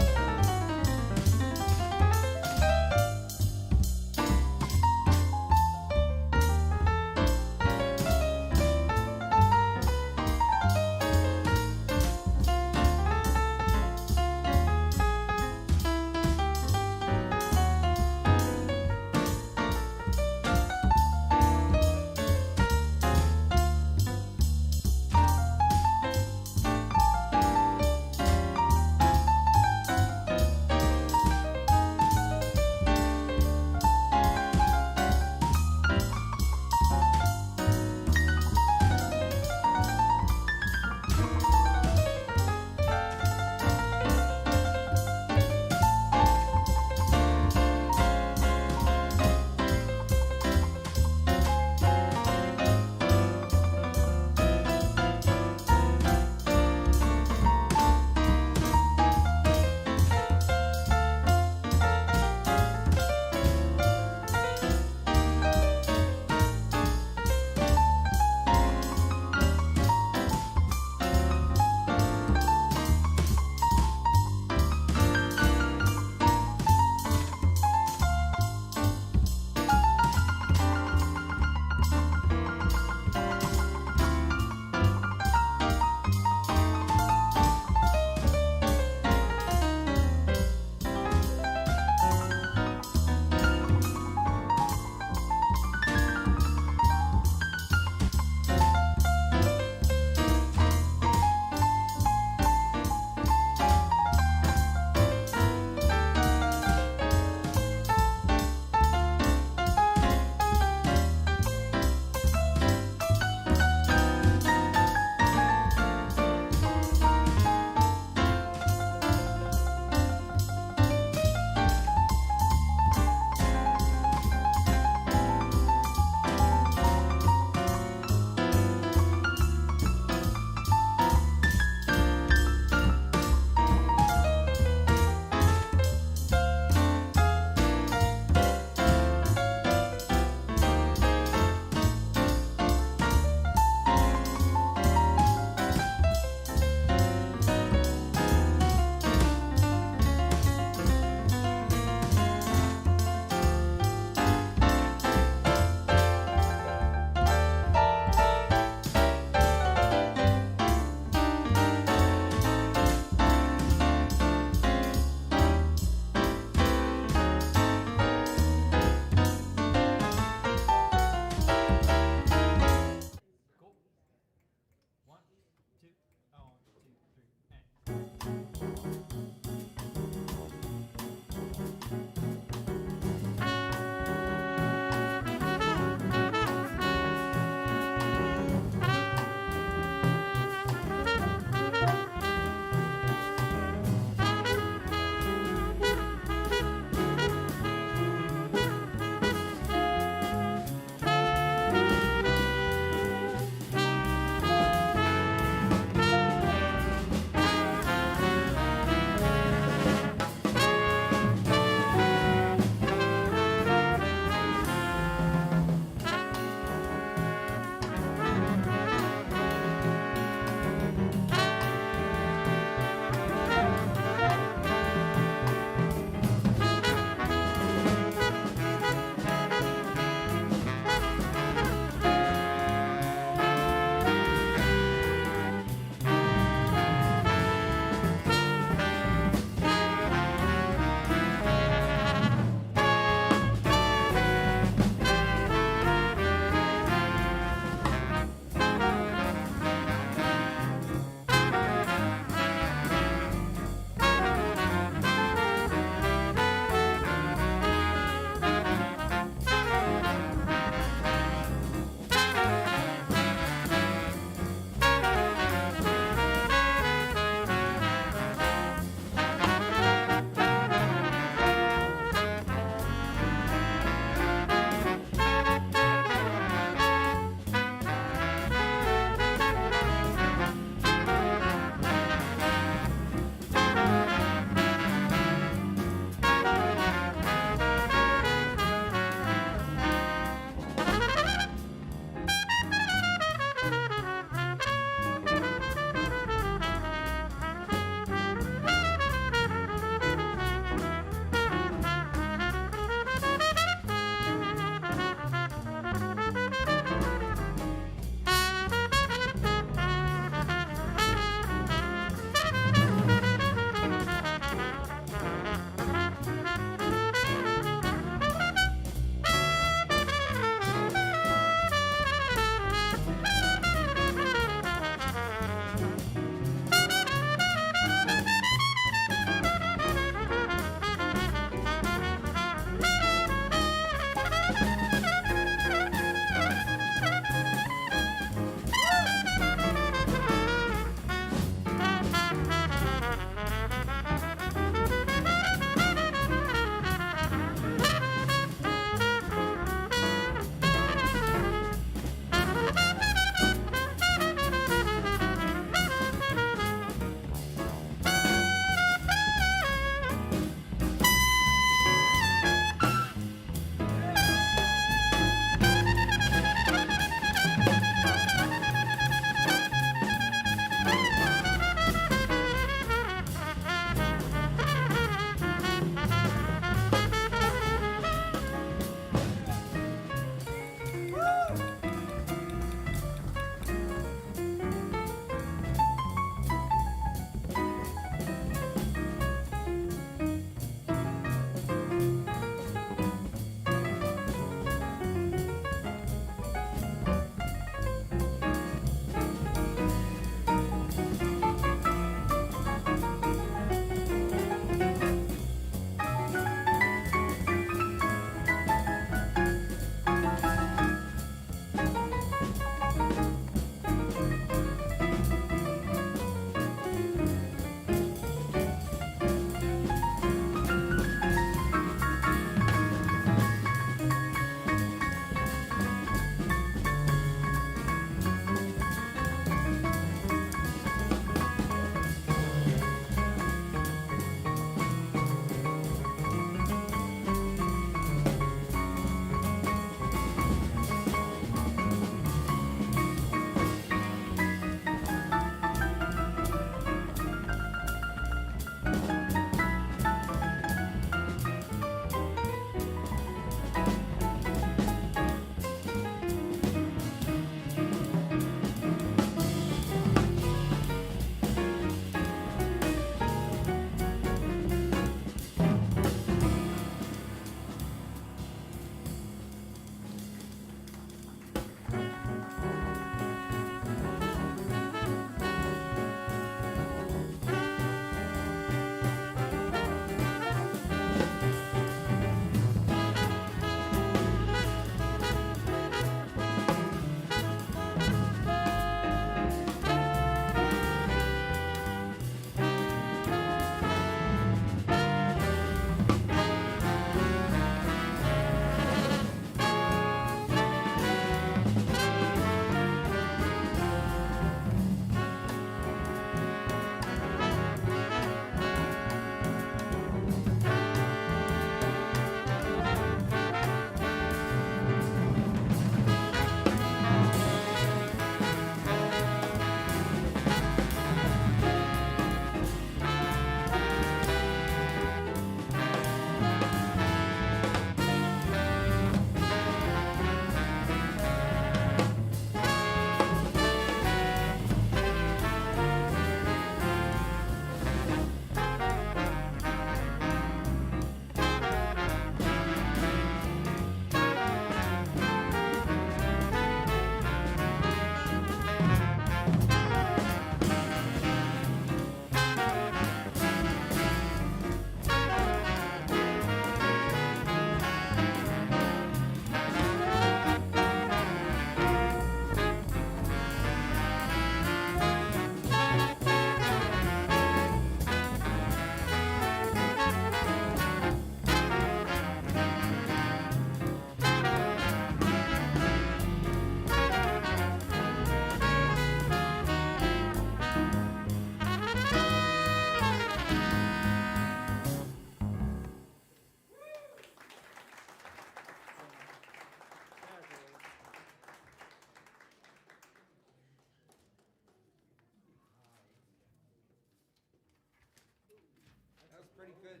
pretty good.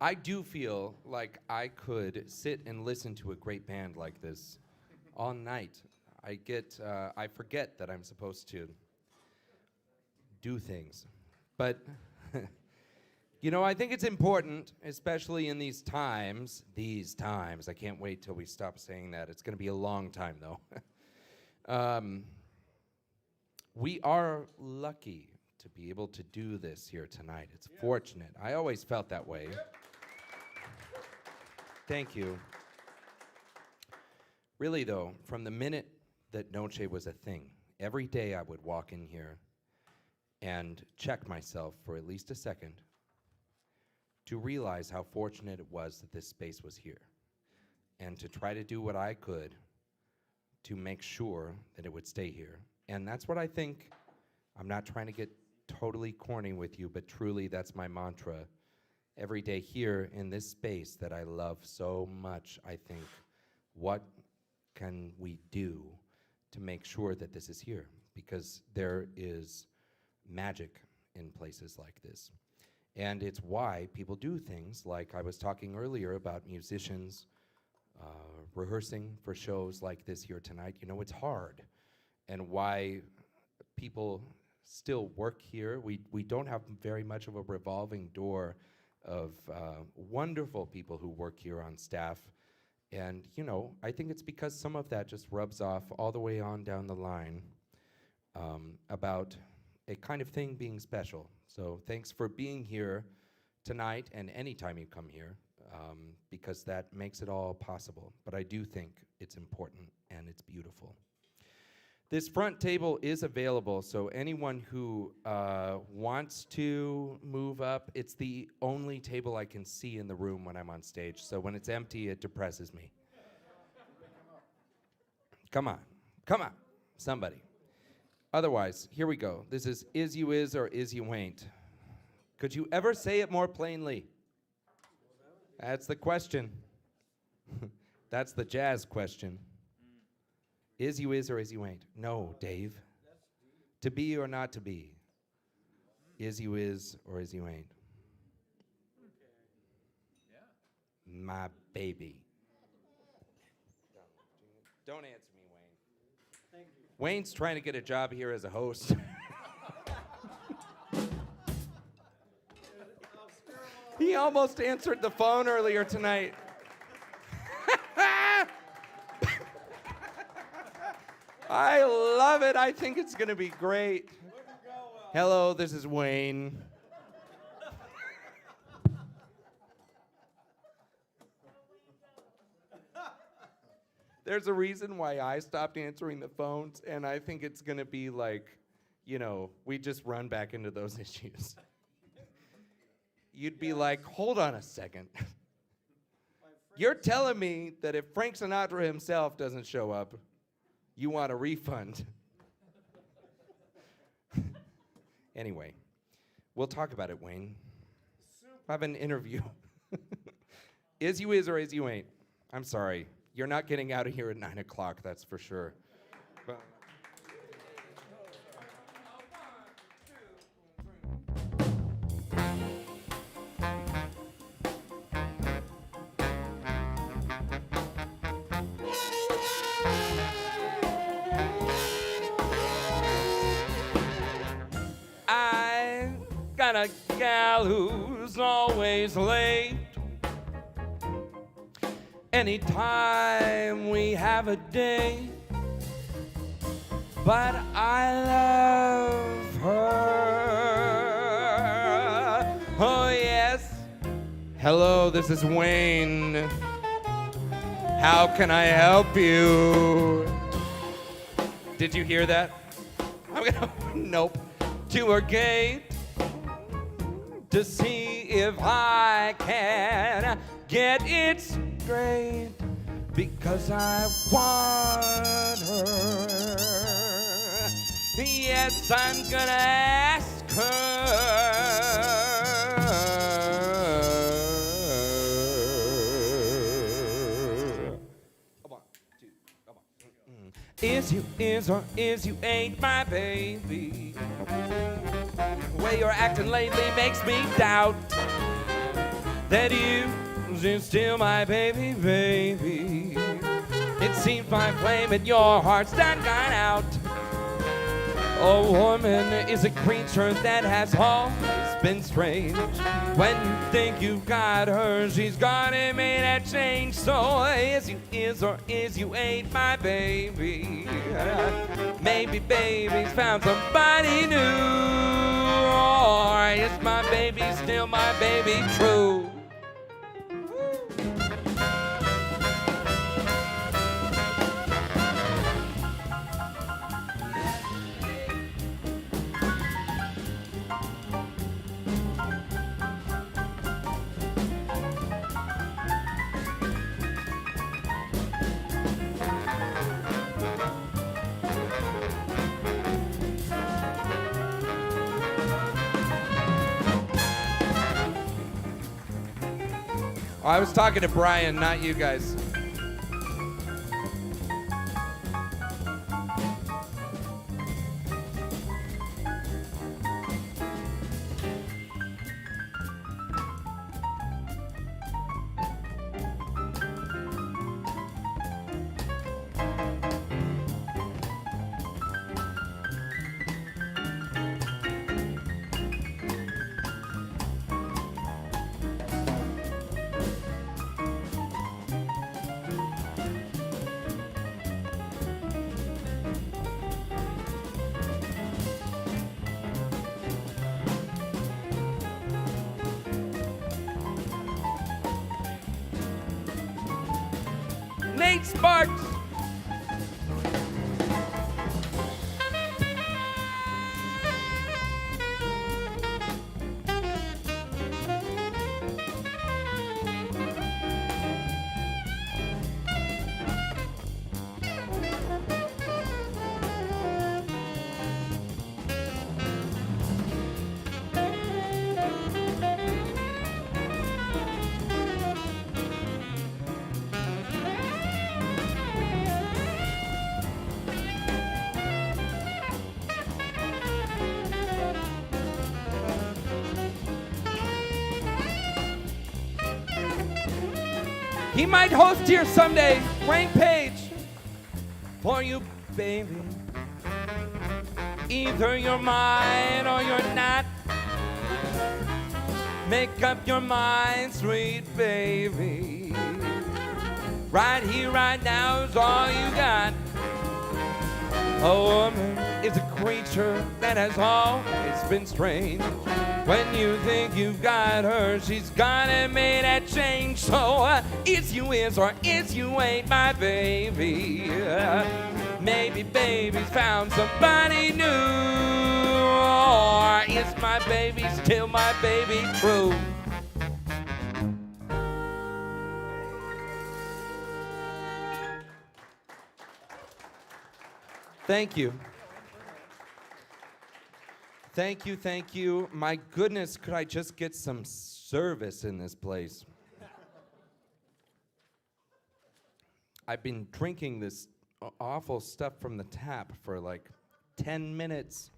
I do feel like I could sit and listen to a great band like this all night. I forget that I'm supposed to do things. But You know, I think it's important, especially in these times, I can't wait till we stop saying that. It's going to be a long time, though. We are lucky to be able to do this here tonight. It's fortunate. I always felt that way. Thank you. Really, though, from the minute that Noce was a thing, every day I would walk in here and check myself for at least a second to realize how fortunate it was that this space was here, and to try to do what I could to make sure that it would stay here. And that's what I think. I'm not trying to get totally corny with you, but truly that's my mantra. Every day here in this space that I love so much, I think, what can we do to make sure that this is here? Because there is magic in places like this. And it's why people do things like I was talking earlier about musicians rehearsing for shows like this here tonight. You know, it's hard. And why people still work here. We don't have very much of a revolving door of wonderful people who work here on staff. And, you know, I think it's because some of that just rubs off all the way on down the line about a kind of thing being special. So thanks for being here tonight and anytime you come here, because that makes it all possible. But I do think it's important and it's beautiful. This front table is available, so anyone who wants to move up, it's the only table I can see in the room when I'm on stage, so when it's empty, it depresses me. Come on, somebody. Otherwise, here we go. This is you is or is you ain't. Could you ever say it more plainly? That's the question. That's the jazz question. Is you is or is you ain't? No, Dave. To be or not to be? Is you is or is you ain't? My baby. Don't answer me, Wayne. Thank you. Wayne's trying to get a job here as a host. He almost answered the phone earlier tonight. I love it. I think it's going to be great. Hello, this is Wayne. There's a reason why I stopped answering the phones, and I think it's going to be like, you know, we just run back into those issues. You'd be like, hold on a second. You're telling me that if Frank Sinatra himself doesn't show up, you want a refund. Anyway, we'll talk about it, Wayne. I have an interview. Is you is or is you ain't? I'm sorry. You're not getting out of here at 9 o'clock, that's for sure. But I got a gal who's always late. Anytime we have a date, but I love her. Oh yes. Hello, this is Wayne. How can I help you? Did you hear that? I'm gonna nope. To her gate to see if I can get it straight, because I want her. Yes, I'm gonna ask her. One, two, come on. Is you is or is you ain't my baby? The way you're acting lately makes me doubt that you is still my baby, baby. It seems my flame in your heart's done gone out. A woman is a creature that has always been strange. When you think you've got her, she's gonna make that change. So is you is or is you ain't my baby. Maybe baby's found somebody new, or is my baby still my baby true? I was talking to Brian, not you guys. Nate Sparks. He might host here someday. Wayne Page. For you, baby. Either you're mine or you're not. Make up your mind, sweet baby. Right here, right now is all you got. A woman is a creature that has always been strange. When you think you've got her, she's gonna make that change. So is you is or is you ain't my baby. Maybe baby's found somebody new, or is my baby still my baby true? Thank you. Thank you, thank you. My goodness, could I just get some service in this place? I've been drinking this awful stuff from the tap for like 10 minutes.